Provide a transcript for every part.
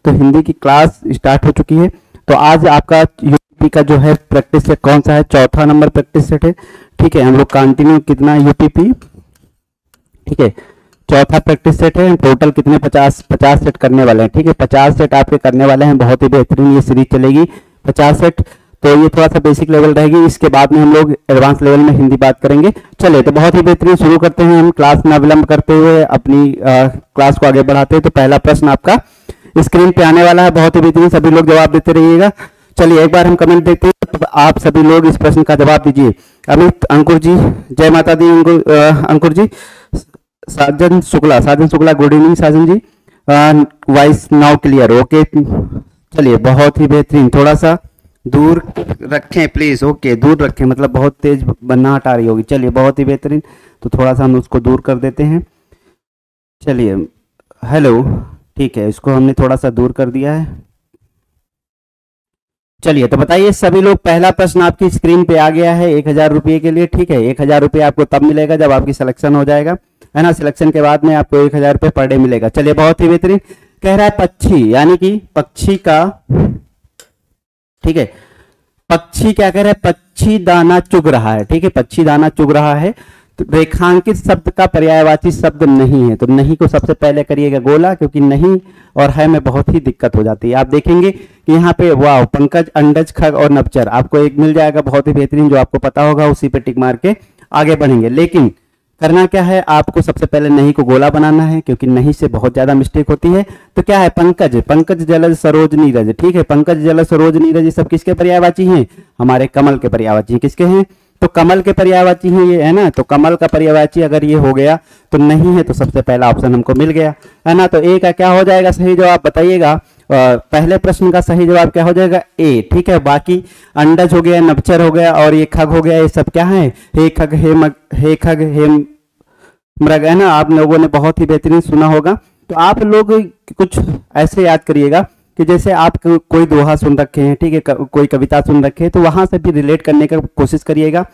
तो हिंदी की class start हो चुकी है। तो आज आपका यूपीपी का जो है प्रैक्टिस सेट कौन सा है, चौथा नंबर प्रैक्टिस सेट है। ठीक है, हम लोग कंटिन्यू कितना यूपीपी, ठीक है, चौथा प्रैक्टिस सेट है। टोटल कितने 50 सेट करने वाले हैं। ठीक है, 50 सेट आपके करने वाले हैं। बहुत ही बेहतरीन ये सीरीज चलेगी 50 सेट। तो ये थोड़ा सा बेसिक लेवल रहेगी, इसके बाद में हम लोग एडवांस लेवल में हिंदी बात करेंगे। चलिए तो बहुत ही बेहतरीन शुरू करते हैं हम, क्लास न विलंब करते हुए अपनी क्लास को आगे बढ़ाते हैं। तो पहला प्रश्न आपका स्क्रीन पे आने वाला है, बहुत ही बेहतरीन, सभी लोग जवाब देते रहिएगा। चलिए एक बार हम कमेंट देखते हैं, तो आप सभी लोग इस प्रश्न का जवाब दीजिए। अमित, अंकुर जी, जय माता दी अंकुर जी, साजन शुक्ला गुड इवनिंग साजन जी, वॉइस नाउ क्लियर, ओके। चलिए बहुत ही बेहतरीन, थोड़ा सा दूर रखें प्लीज, ओके दूर रखें, मतलब बहुत तेज बनाहट आ रही होगी। चलिए बहुत ही बेहतरीन, तो थोड़ा सा हम उसको दूर कर देते हैं। चलिए हेलो, ठीक है, इसको हमने थोड़ा सा दूर कर दिया है। चलिए तो बताइए सभी लोग, पहला प्रश्न आपकी स्क्रीन पे आ गया है 1000 रुपये के लिए। ठीक है, 1000 रुपये आपको तब मिलेगा जब आपकी सिलेक्शन हो जाएगा, है ना। सिलेक्शन के बाद में आपको 1000 रुपये पर डे मिलेगा। चलिए बहुत ही बेहतरीन, कह रहा है पक्षी, यानी कि पक्षी का, ठीक है, पक्षी क्या कह रहा है, पक्षी दाना चुग रहा है। ठीक है, पक्षी दाना चुग रहा है। तो रेखांकित शब्द का पर्यायवाची शब्द नहीं है, तो नहीं को सबसे पहले करिएगा गोला, क्योंकि नहीं और है में बहुत ही दिक्कत हो जाती है। आप देखेंगे कि यहाँ पे वाह, पंकज, अंडज, खग और नवचर आपको एक मिल जाएगा, बहुत ही बेहतरीन, जो आपको पता होगा उसी पे टिक मार के आगे बढ़ेंगे। लेकिन करना क्या है, आपको सबसे पहले नहीं को गोला बनाना है, क्योंकि नहीं से बहुत ज्यादा मिस्टेक होती है। तो क्या है, पंकज जलज सरोज नीरज। ठीक है, पंकज जलज सरोज नीरज ये सब किसके पर्यायवाची हैं, हमारे कमल के पर्यायवाची हैं। किसके हैं, तो कमल के पर्यायवाची हैं ये, है ना। तो कमल का पर्यायवाची अगर ये हो गया तो नहीं है, तो सबसे पहला ऑप्शन हमको मिल गया, है ना। तो ए का क्या हो जाएगा सही जवाब, बताइएगा। पहले प्रश्न का सही जवाब क्या हो जाएगा, ए। ठीक है, बाकी अंडज हो गया, नवचर हो गया और ये खग हो गया, ये सब क्या है, हे खग हे मृग, है ना। आप लोगों ने बहुत ही बेहतरीन सुना होगा। तो आप लोग कुछ ऐसे याद करिएगा कि जैसे आप कोई दोहा सुन रखे हैं, ठीक है, कोई कविता सुन रखे हैं, तो वहां से भी रिलेट करने का कोशिश करिएगा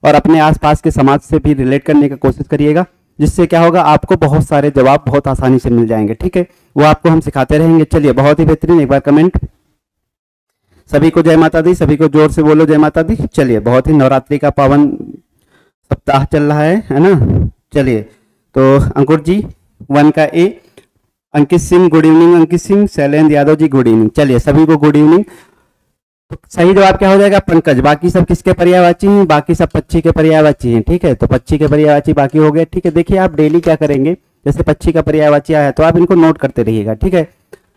और अपने आसपास के समाज से भी रिलेट करने का कोशिश करिएगा, जिससे क्या होगा, आपको बहुत सारे जवाब बहुत आसानी से मिल जाएंगे। ठीक है, वो आपको हम सिखाते रहेंगे। चलिए बहुत ही बेहतरीन, एक बार कमेंट, सभी को जय माता दी, सभी को जोर से बोलो जय माता दी। चलिए बहुत ही, नवरात्रि का पावन सप्ताह चल रहा है ना। चलिए तो अंकुर जी 1 का ए, Ankit Singh good evening, Ankit Singh, Shailendra Yadav ji good evening. चलिए सभी को गुड इवनिंग। तो सही जवाब क्या हो जाएगा, पंकज। बाकी सब किसके पर्यायवाची हैं, बाकी सब पक्षी के पर्यायवाची हैं। ठीक है, तो पक्षी के पर्यायवाची बाकी हो गए। ठीक है, देखिए आप डेली क्या करेंगे, जैसे पक्षी का पर्यायवाची आया तो आप इनको नोट करते रहिएगा। ठीक है,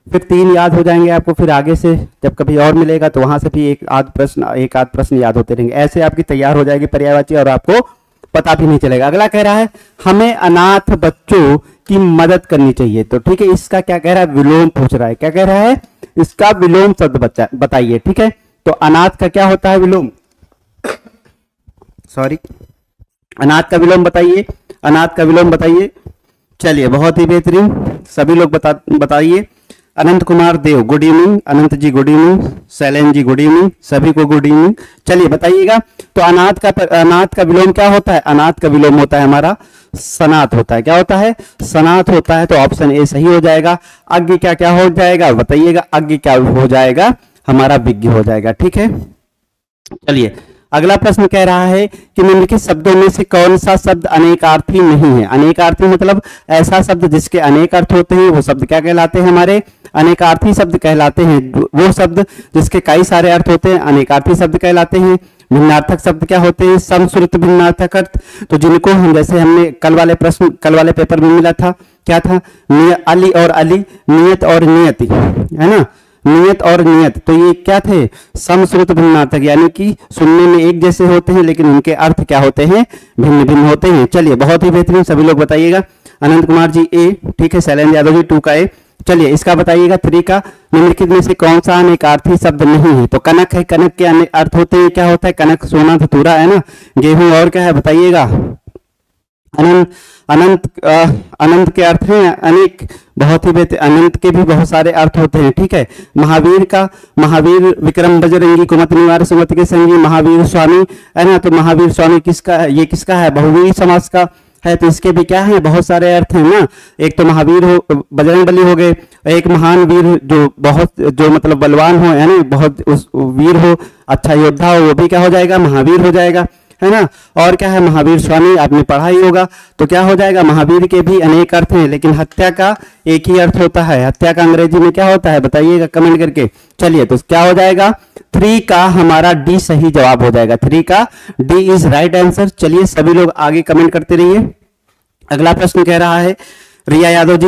फिर 3 याद हो जाएंगे आपको, फिर आगे से जब कभी और मिलेगा तो वहां से भी एक आध प्रश्न याद होते रहेंगे। ऐसे आपकी तैयार हो जाएगी पर्यायवाची और आपको पता भी नहीं चलेगा। अगला कह रहा है हमें अनाथ बच्चों की मदद करनी चाहिए। तो ठीक है, इसका क्या कह रहा है, विलोम पूछ रहा है। क्या कह रहा है, इसका विलोम शब्द बताइए। ठीक है, तो अनाथ का क्या होता है, विलोम, सॉरी, अनाथ का विलोम बताइए, अनाथ का विलोम बताइए। चलिए बहुत ही बेहतरीन, सभी लोग बताइए। अनंत कुमार देव गुड इवनिंग, अनंत जी good evening, Shailendra ji good evening, सभी को गुड इवनिंग। चलिए बताइएगा, तो अनाथ का विलोम क्या होता है, अनाथ का विलोम होता है हमारा सनाथ होता है। क्या होता है, सनाथ होता है। तो ऑप्शन ए सही हो जाएगा। अज्ञ क्या क्या हो जाएगा बताइएगा, अज्ञ क्या हो जाएगा, हमारा विज्ञ हो जाएगा। ठीक है, चलिए अगला प्रश्न कह रहा है कि निम्नलिखित शब्दों में से कौन सा शब्द अनेकार्थी नहीं है। अनेकार्थी मतलब ऐसा शब्द जिसके अनेक अर्थ होते हैं, वो शब्द क्या कहलाते हैं, हमारे अनेकार्थी शब्द कहलाते हैं। वो शब्द जिसके कई सारे अर्थ होते हैं अनेकार्थी शब्द कहलाते हैं। भिन्नार्थक शब्द क्या होते हैं, समश्रुत भिन्नार्थक अर्थ। तो जिनको हम, जैसे हमने कल वाले पेपर में मिला था, क्या था, अली और अली, नियत और नियति, है ना, नियत और नियत। तो ये क्या थे, समश्रुत भिन्नार्थक, यानी कि सुनने में एक जैसे होते हैं लेकिन उनके अर्थ क्या होते हैं, भिन्न भिन्न होते हैं। चलिए बहुत ही बेहतरीन, सभी लोग बताइएगा। अनंत कुमार जी ए, ठीक है, शैलेंद्र यादव जी 2 का ए। चलिए इसका बताइएगा 3 का, निम्नलिखित में से कौन सा अनेकार्थी शब्द नहीं है। तो कनक है, कनक के अर्थ होते हैं, क्या होता है, कनक सोना धतूरा, है ना। गेहूं और क्या है बताइएगा, अनंत के अर्थ हैं अनेक, बहुत ही बेहतर, अनंत के भी बहुत सारे अर्थ होते हैं। ठीक है, महावीर विक्रम बजरंगी कुमत निवार सुमत के संगी महावीर स्वामी, है ना। तो महावीर स्वामी किसका है, ये किसका है, बहुवीर समास का है, तो इसके भी क्या है, बहुत सारे अर्थ हैं ना। एक तो महावीर हो, बजरंगबली हो गए, एक महान वीर जो बहुत जो मतलब बलवान हो, यानी बहुत उस वीर हो, अच्छा योद्धा हो, वो भी क्या हो जाएगा, महावीर हो जाएगा, है ना। और क्या है, महावीर स्वामी आपने पढ़ा ही होगा, तो क्या हो जाएगा, महावीर के भी अनेक अर्थ हैं, लेकिन हत्या का एक ही अर्थ होता है। हत्या का अंग्रेजी में क्या होता है, बताइएगा कमेंट करके। चलिए, तो क्या हो जाएगा, 3 का हमारा डी सही जवाब हो जाएगा। 3 का डी इज राइट आंसर। चलिए, सभी लोग आगे कमेंट करते रहिए। अगला प्रश्न कह रहा है, रिया यादव जी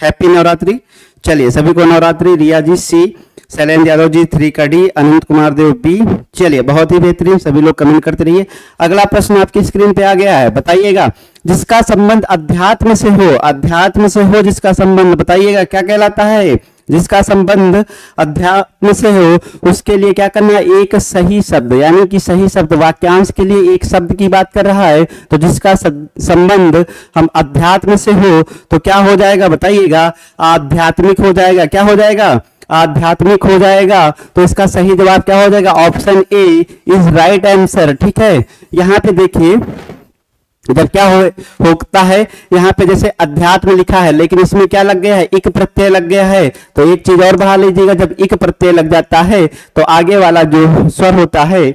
हैप्पी नवरात्रि। चलिए, सभी को नवरात्रि। रिया जी सी, शैलेंद्र यादव जी 3 का डी, अनंत कुमार देव बी। चलिए, बहुत ही बेहतरीन, सभी लोग कमेंट करते रहिए। अगला प्रश्न आपकी स्क्रीन पे आ गया है, बताइएगा जिसका संबंध अध्यात्म से हो, अध्यात्म से हो जिसका संबंध, बताइएगा क्या कहलाता है। जिसका संबंध अध्यात्म से हो उसके लिए क्या करना है, एक सही शब्द, यानी कि सही शब्द, वाक्यांश के लिए एक शब्द की बात कर रहा है, तो जिसका संबंध हम अध्यात्म से हो तो क्या हो जाएगा, बताइएगा, आध्यात्मिक हो जाएगा। क्या हो जाएगा, आध्यात्मिक हो जाएगा। तो इसका सही जवाब क्या हो जाएगा, option A is right answer. ठीक है, यहाँ पे देखिए, जब क्या होता है, यहाँ पे जैसे अध्यात्म लिखा है, लेकिन इसमें क्या लग गया है, इक प्रत्यय लग गया है। तो एक चीज और बढ़ा लीजिएगा, जब इक प्रत्यय लग जाता है तो आगे वाला जो स्वर होता है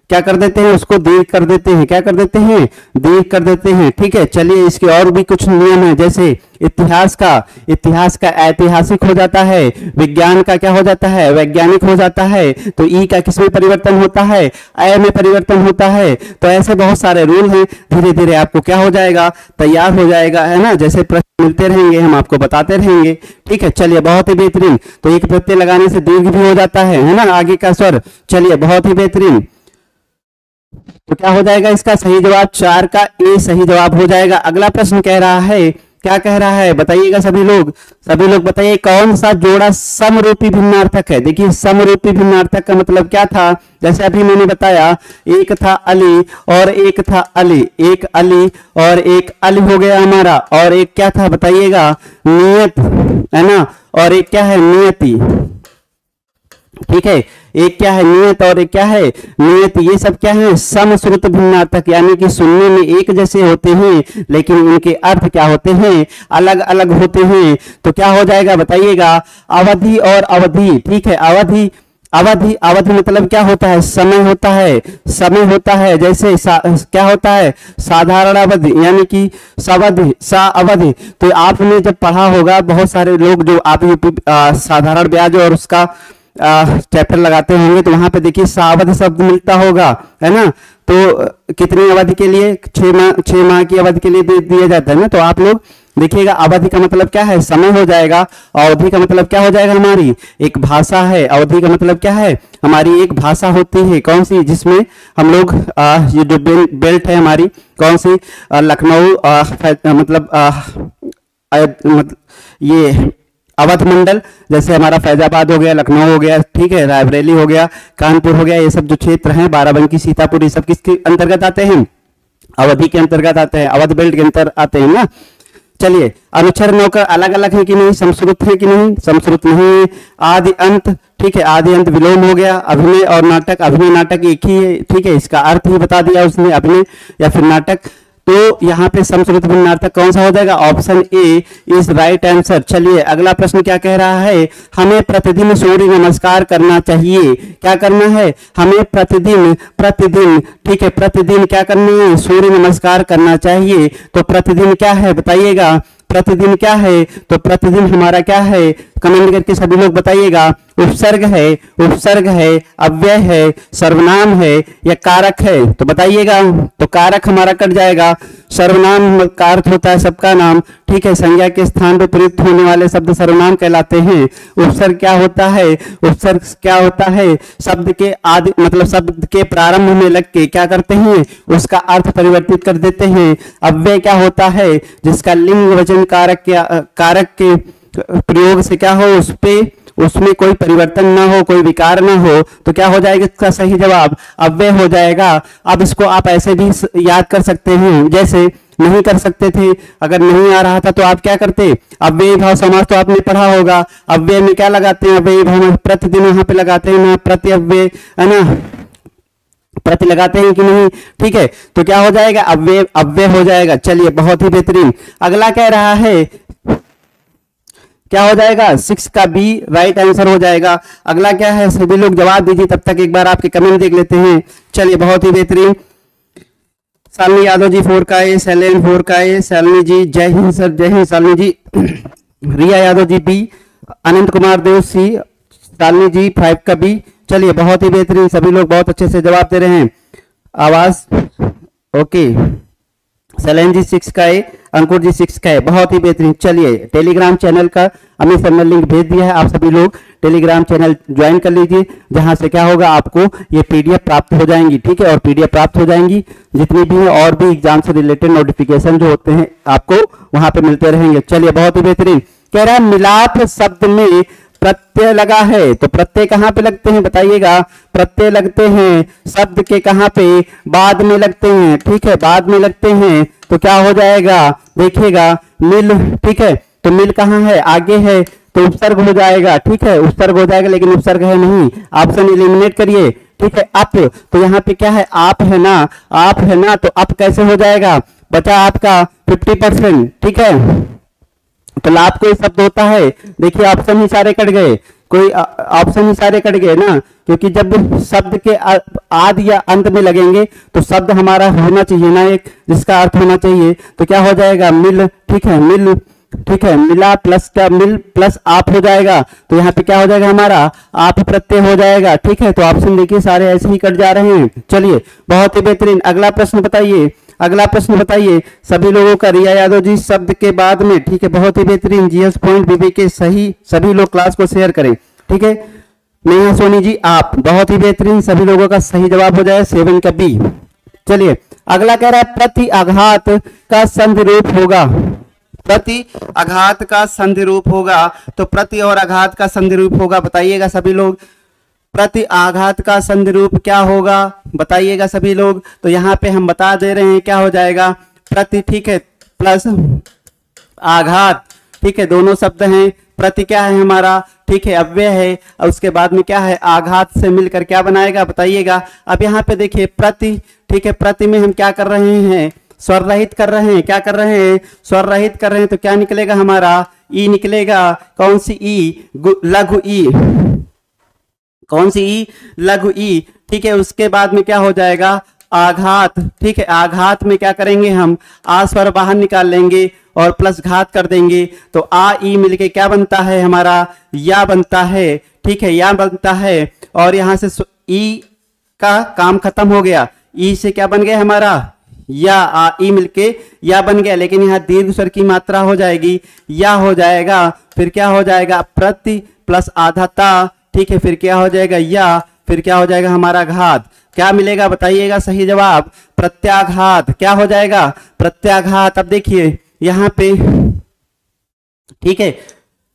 क्या कर देते हैं, उसको दीर्घ कर देते हैं। क्या कर देते हैं, दीर्घ कर देते हैं। ठीक है, चलिए, इसके और भी कुछ नियम है, जैसे इतिहास का ऐतिहासिक हो जाता है, विज्ञान का क्या हो जाता है, वैज्ञानिक हो जाता है। तो ई का किसमें परिवर्तन होता है, अ में परिवर्तन होता है। तो ऐसे बहुत सारे रूल हैं, धीरे धीरे आपको क्या हो जाएगा, तैयार हो जाएगा, है ना। जैसे प्रश्न मिलते रहेंगे हम आपको बताते रहेंगे। ठीक है, चलिए, बहुत ही बेहतरीन। तो एक प्रत्यय लगाने से दीर्घ भी हो जाता है ना, आगे का स्वर। चलिए, बहुत ही बेहतरीन। तो क्या हो जाएगा, इसका सही जवाब 4 का ए सही जवाब हो जाएगा। अगला प्रश्न कह रहा है, क्या कह रहा है, बताइएगा सभी लोग बताइए, कौन सा जोड़ा समरूपी भिन्नार्थक है। देखिए, समरूपी भिन्नार्थक का मतलब क्या था, जैसे अभी मैंने बताया, एक था अली और एक था अली, एक अली और एक अली हो गया हमारा, और एक क्या था, बताइएगा, नियत, है ना, और एक क्या है, नियति। ठीक है, एक क्या है, नियत, और एक क्या है, नियत। ये सब क्या है, समश्रुत भिन्नार्थक, यानी कि सुनने में एक जैसे होते हैं लेकिन उनके अर्थ क्या होते हैं, अलग अलग होते हैं। तो क्या हो जाएगा, बताइएगा, अवधि और अवधि। ठीक है, अवधि मतलब क्या होता है, समय होता है, समय होता है। जैसे क्या होता है, साधारण अवधि, यानी कि सवधि, सा अवधि। तो आपने जब पढ़ा होगा, बहुत सारे लोग जो आप साधारण ब्याज और उसका चैप्टर लगाते होंगे, तो वहां पे देखिए सावधि शब्द मिलता होगा, है ना। तो कितनी अवधि के लिए, 6 माह की अवधि के लिए दिया जाता है ना। तो आप लोग देखिएगा, अवधि का मतलब क्या है, समय हो जाएगा। अवधि का मतलब क्या हो जाएगा, हमारी एक भाषा है। अवधि का मतलब क्या है, हमारी एक भाषा होती है। कौन सी, जिसमें हम लोग ये जो बेल्ट है हमारी, कौन सी, लखनऊ मतलब ये अवध मंडल, जैसे हमारा फैजाबाद हो गया, लखनऊ हो गया, ठीक है, रायबरेली हो गया, कानपुर हो गया, ये सब जो क्षेत्र हैं, बाराबंकी, सीतापुर, ये सब किसके अंतर्गत आते हैं, अवधि के अंतर्गत आते हैं, अवध बेल्ट के अंतर आते हैं ना। चलिए, अनुच्छेद 9 का अलग अलग है कि नहीं, समश्रुत है कि नहीं, समश्रुत नहीं। आदि अंत, ठीक है, आदि अंत विलोम हो गया। अभिनय और नाटक, अभिनय नाटक एक ही है। ठीक है, इसका अर्थ ही बता दिया उसने, अभिनय या फिर नाटक। तो यहाँ पे समश्रुत भिन्नार्थक कौन सा हो जाएगा, option A is right answer. चलिए, अगला प्रश्न क्या कह रहा है, हमें प्रतिदिन सूर्य नमस्कार करना चाहिए। क्या करना है, हमें प्रतिदिन, ठीक है, प्रतिदिन क्या करना है, सूर्य नमस्कार करना चाहिए। तो प्रतिदिन क्या है, बताइएगा, प्रतिदिन क्या है, तो प्रतिदिन हमारा क्या है, कमेंट करके सभी लोग बताइएगा। उपसर्ग है, अव्यय है, सर्वनाम है या कारक है, तो बताइएगा। तो कारक हमारा कट जाएगा। सर्वनाम का अर्थ होता है सबका नाम, ठीक है, संज्ञा के स्थान पर प्रयुक्त होने वाले शब्द सर्वनाम कहलाते हैं। उपसर्ग क्या होता है, उपसर्ग क्या होता है, शब्द के आदि मतलब शब्द के प्रारंभ में लग के क्या करते हैं, उसका अर्थ परिवर्तित कर देते हैं। अव्यय क्या होता है, जिसका लिंग वचन कारक के प्रयोग से क्या हो, उसमें कोई परिवर्तन ना हो, कोई विकार ना हो, तो क्या हो जाएगा, इसका सही जवाब अव्यय हो जाएगा। अब इसको आप ऐसे भी याद कर सकते हैं, जैसे नहीं कर सकते थे, अगर नहीं आ रहा था तो आप क्या करते, अव्ययी भाव समास तो आपने पढ़ा होगा। अव्यय में क्या लगाते हैं, अव्ययी भाव में प्रतिदिन यहाँ पे लगाते हैं ना, प्रत्यव्यय, है ना, प्रति लगाते हैं कि नहीं, ठीक है। तो क्या हो जाएगा, अव्यय अव्यय हो जाएगा। चलिए बहुत ही बेहतरीन। अगला कह रहा है क्या हो जाएगा, 6 का बी राइट आंसर हो जाएगा। अगला क्या है, सभी लोग जवाब दीजिए, तब तक एक बार आपके कमेंट देख लेते हैं। चलिए बहुत ही बेहतरीन। शालिनी यादव जी 4 का ए, सैलेन 4 का ए, शालिनी जी जय हिंद सर, जय हिंद शालिनी जी। रिया यादव जी बी, अनंत कुमार देव सी, शालिनी जी 5 का बी। चलिए बहुत ही बेहतरीन, सभी लोग बहुत अच्छे से जवाब दे रहे हैं। आवाज ओके। सैलेन जी 6 का ए, अंकुर जी 6 का ए, बहुत ही बेहतरीन। चलिए टेलीग्राम चैनल का अमित सर ने लिंक भेज दिया है, आप सभी लोग टेलीग्राम चैनल ज्वाइन कर लीजिए, जहां से क्या होगा, आपको ये पीडीएफ प्राप्त हो जाएंगी, ठीक है। और पीडीएफ प्राप्त हो जाएंगी जितनी भी है, और भी एग्जाम से रिलेटेड नोटिफिकेशन जो होते हैं आपको वहां पे मिलते रहेंगे। चलिए बहुत ही बेहतरीन। कह रहा है मिलाप शब्द में प्रत्यय लगा है, तो प्रत्यय कहाँ पे लगते हैं बताइएगा। प्रत्यय लगते हैं शब्द के कहाँ पे, बाद में लगते हैं, ठीक है, बाद में लगते हैं। तो क्या हो जाएगा, देखिएगा मिल, ठीक है। तो मिल कहाँ है, आगे है, तो उपसर्ग हो जाएगा, ठीक है, उपसर्ग हो जाएगा, लेकिन उपसर्ग है नहीं, ऑप्शन एलिमिनेट करिए, ठीक है। अप, तो यहाँ पे क्या है, आप है ना, आप है ना, तो अप कैसे हो जाएगा, बचा आपका 50%, ठीक है। तो लाभ कोई शब्द होता है, देखिए ऑप्शन ही सारे कट गए, कोई ऑप्शन ही सारे कट गए ना, क्योंकि जब शब्द के आदि या अंत में लगेंगे तो शब्द हमारा होना चाहिए ना एक, जिसका अर्थ होना चाहिए। तो क्या हो जाएगा, मिल, ठीक है, मिल, ठीक है, मिला प्लस क्या, मिल प्लस आप हो जाएगा। तो यहाँ पे क्या हो जाएगा, हमारा आप प्रत्यय हो जाएगा, ठीक है। तो ऑप्शन देखिए सारे ऐसे ही कट जा रहे हैं। चलिए बहुत ही बेहतरीन। अगला प्रश्न बताइए, अगला प्रश्न बताइए सभी लोगों का। रिया यादव जी शब्द के बाद में, ठीक है, बहुत ही बेहतरीन। जीएस पॉइंट बीबी के सही, सभी लोग क्लास को शेयर करें, ठीक है। नेहा सोनी जी आप, बहुत ही बेहतरीन, सभी लोगों का सही जवाब हो जाए 7 का बी। चलिए अगला कह रहा है प्रति आघात का संधि रूप होगा, प्रति आघात का संधि रूप होगा। तो प्रति और आघात का संधि रूप होगा, बताइएगा सभी लोग। प्रति आघात का संधि रूप क्या होगा, बताइएगा सभी लोग। तो यहाँ पे हम बता दे रहे हैं क्या हो जाएगा, प्रति, ठीक है, प्लस आघात, ठीक है, दोनों शब्द हैं। प्रति क्या है हमारा, ठीक है, अव्यय है, और उसके बाद में क्या है, आघात से मिलकर क्या बनाएगा, बताइएगा। अब यहाँ पे देखिए प्रति, ठीक है, प्रति में हम क्या कर रहे हैं, स्वर रहित कर रहे हैं, क्या कर रहे हैं, स्वर रहित कर रहे हैं। तो क्या निकलेगा हमारा, ई निकलेगा। कौन सी ई, लघु ई, कौन सी ई, लघु ई, ठीक है। उसके बाद में क्या हो जाएगा, आघात, ठीक है, आघात में क्या करेंगे हम, आ स्वर बाहर निकाल लेंगे और प्लस घात कर देंगे। तो आ ई मिलके क्या बनता है हमारा, या बनता है, ठीक है, या बनता है। और यहां से ई का काम खत्म हो गया, ई से क्या बन गया हमारा, या, आ ई मिलके या बन गया, लेकिन यहाँ दीर्घ स्वर की मात्रा हो जाएगी, या हो जाएगा। फिर क्या हो जाएगा, प्रति प्लस आधा ता, ठीक है, फिर क्या हो जाएगा, या, फिर क्या हो जाएगा हमारा घात। क्या मिलेगा बताइएगा सही जवाब, प्रत्याघात। क्या हो जाएगा, प्रत्याघात। अब देखिए यहाँ पे, ठीक है,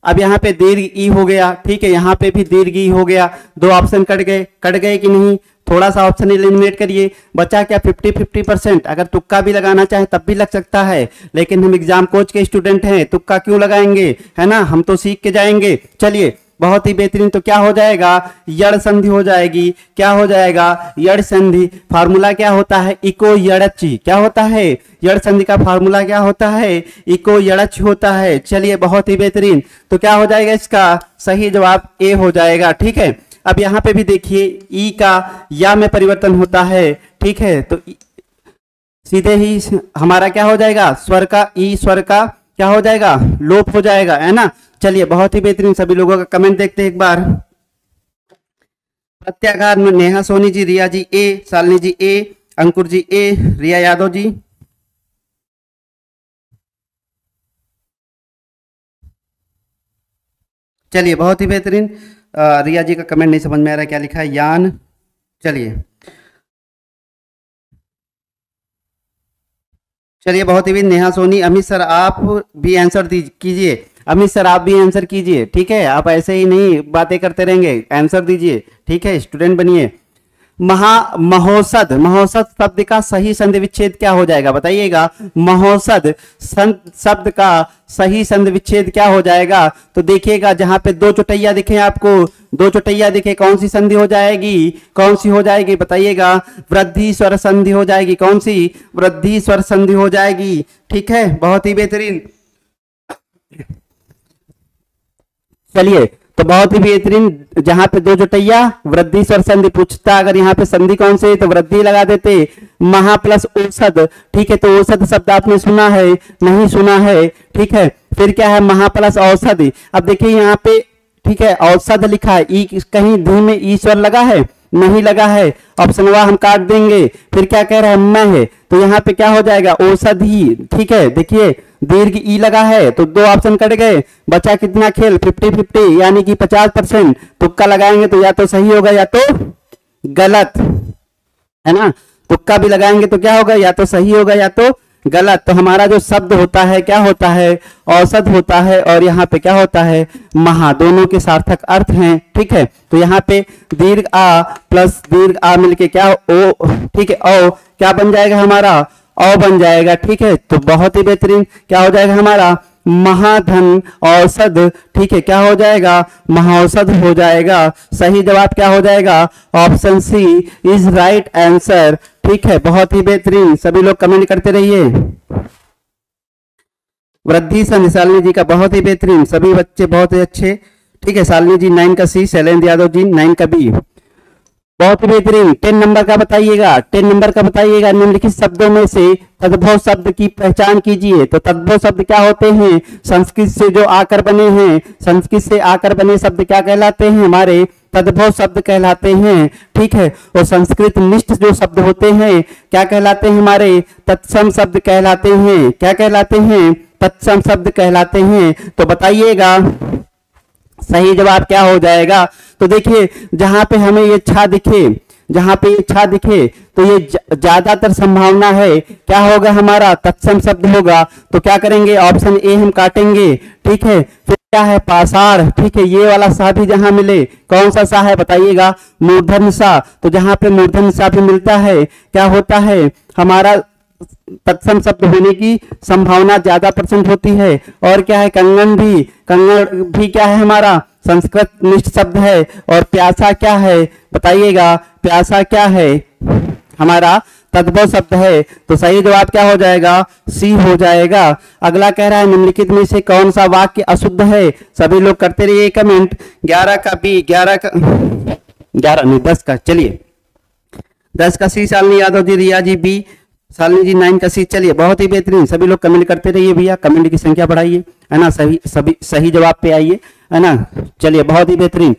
अब यहाँ पे दीर्घ ई हो गया, ठीक है, यहाँ पे भी दीर्घ ई हो गया। दो ऑप्शन कट गए, कट गए कि नहीं, थोड़ा सा ऑप्शन एलिमिनेट करिए, बचा क्या 50-50%। अगर तुक्का भी लगाना चाहे तब भी लग सकता है, लेकिन हम एग्जाम कोच के स्टूडेंट हैं, तुक्का क्यों लगाएंगे, है ना, हम तो सीख के जाएंगे। चलिए बहुत ही बेहतरीन। तो क्या हो जाएगा, यड़ संधि हो जाएगी। क्या हो जाएगा, यड़ संधि। फार्मूला क्या होता है, इको यड़ची। क्या होता है, यड़ संधि का फार्मूला क्या होता है, इको यड़च होता है। चलिए बहुत ही बेहतरीन। तो क्या हो जाएगा, इसका सही जवाब ए हो जाएगा, ठीक है। अब यहाँ पे भी देखिए ई का या में परिवर्तन होता है, ठीक है। तो सीधे ही हमारा क्या हो जाएगा, स्वर का, ई स्वर का क्या हो जाएगा, लोप हो जाएगा, है ना। चलिए बहुत ही बेहतरीन, सभी लोगों का कमेंट देखते हैं एक बार। प्रत्याघात में नेहा सोनी जी, रिया जी ए, शालिनी जी ए, अंकुर जी ए, रिया यादव जी। चलिए बहुत ही बेहतरीन। रिया जी का कमेंट नहीं समझ में आ रहा है, क्या लिखा है, यान। चलिए चलिए बहुत ही बेहतरीन। नेहा सोनी, अमित सर आप भी आंसर कीजिए, अमित सर आप भी आंसर कीजिए, ठीक है। आप ऐसे ही नहीं बातें करते रहेंगे, आंसर दीजिए, ठीक है, स्टूडेंट बनिए। महोषध, महोषध शब्द का सही संधि विच्छेद क्या हो जाएगा बताइएगा। महोषध शब्द का सही संधि विच्छेद क्या हो जाएगा। तो देखिएगा जहां पे दो चौटैया दिखे आपको, दो चौटैया दिखे, कौन सी संधि हो जाएगी, कौन सी हो जाएगी बताइएगा। वृद्धि स्वर संधि हो जाएगी। कौन सी? वृद्धि स्वर संधि हो जाएगी। ठीक है, बहुत ही बेहतरीन। चलिए तो बहुत ही बेहतरीन, जहां पे दो चौटैया वृद्धि स्वर संधि पूछता, अगर यहाँ पे संधि कौन से तो वृद्धि लगा देते। महा प्लस औषध, ठीक है, तो औषध शब्द आपने सुना है, नहीं सुना है, ठीक है। फिर क्या है? महा प्लस औषधि। अब देखिए यहाँ पे, ठीक है, औषध लिखा है, ई कहीं धी में ई स्वर लगा है, नहीं लगा है, ऑप्शन वा हम काट देंगे। फिर क्या कह रहा है? मैं है, तो यहाँ पे क्या हो जाएगा? औषधि। ठीक है, देखिए दीर्घ ई लगा है तो दो ऑप्शन कट गए, बचा कितना खेल? 50-50 यानी कि 50%। तुक्का लगाएंगे तो या तो सही होगा या तो गलत, है ना। तुक्का भी लगाएंगे तो क्या होगा? या तो सही होगा या तो गलत। तो हमारा जो शब्द होता है क्या होता है? औसत होता है। और यहाँ पे क्या होता है? महा। दोनों के सार्थक अर्थ हैं। ठीक है, तो यहाँ पे दीर्घ आ प्लस दीर्घ आ मिलके क्या ओ, ठीक है, ओ क्या बन जाएगा हमारा? औ बन जाएगा। ठीक है, तो बहुत ही बेहतरीन क्या हो जाएगा हमारा? महाधन औषध। ठीक है, क्या हो जाएगा? महाऔषध हो जाएगा। सही जवाब क्या हो जाएगा? Option C is right answer. ठीक है, बहुत ही बेहतरीन, सभी लोग कमेंट करते रहिए। वृद्धि संधि शालिनी जी का बहुत ही बेहतरीन, सभी बच्चे बहुत ही अच्छे। ठीक है, शालिनी जी 9 का सी, शैलेंद्र यादव जी 9 का बी, बहुत ही बेहतरीन। 10 नंबर का बताइएगा, 10 नंबर का बताइएगा। निम्नलिखित शब्दों में से तद्भव शब्द की पहचान कीजिए। तो तद्भव शब्द क्या होते हैं? संस्कृत से जो आकर बने हैं, संस्कृत से आकर बने शब्द क्या कहलाते हैं? हमारे तद्भव शब्द कहलाते हैं। ठीक है, और संस्कृत निष्ठ जो शब्द होते हैं क्या कहलाते हैं? हमारे तत्सम शब्द कहलाते हैं। क्या कहलाते हैं? तत्सम शब्द कहलाते हैं। तो बताइएगा सही जवाब क्या हो जाएगा। तो देखिए जहां पे हमें ये छा दिखे, जहां पे ये छा दिखे तो ये ज्यादातर संभावना है क्या होगा हमारा? तत्सम शब्द होगा। तो क्या करेंगे? ऑप्शन ए हम काटेंगे। ठीक है, फिर क्या है? पाषाण। ठीक है, ये वाला सा भी जहां मिले, कौन सा सा है बताइएगा? मूर्धन्य सा। तो जहां पे मूर्धन्य सा भी मिलता है क्या होता है? हमारा तत्सम शब्द होने की संभावना ज्यादा % होती है। और क्या है? कंगन भी, कंगन भी क्या है हमारा? संस्कृत निष्ठ शब्द है। और प्यासा क्या है बताइएगा? प्यासा क्या है? हमारा तद्भव शब्द है। तो सही जवाब क्या हो जाएगा? सी हो जाएगा। अगला कह रहा है निम्नलिखित में से कौन सा वाक्य अशुद्ध है? सभी लोग करते रहिए कमेंट। 11 का बी, 11 का 11 नहीं 10 का, चलिए 10 का सी शालिनी यादव जी, रिया जी बी, शालिनी जी 9 का सी। चलिए बहुत ही बेहतरीन, सभी लोग कमेंट करते रहिए भैया, कमेंट की संख्या बढ़ाइए, है ना। सभी सही जवाब पे आइए, है ना। चलिए बहुत ही बेहतरीन,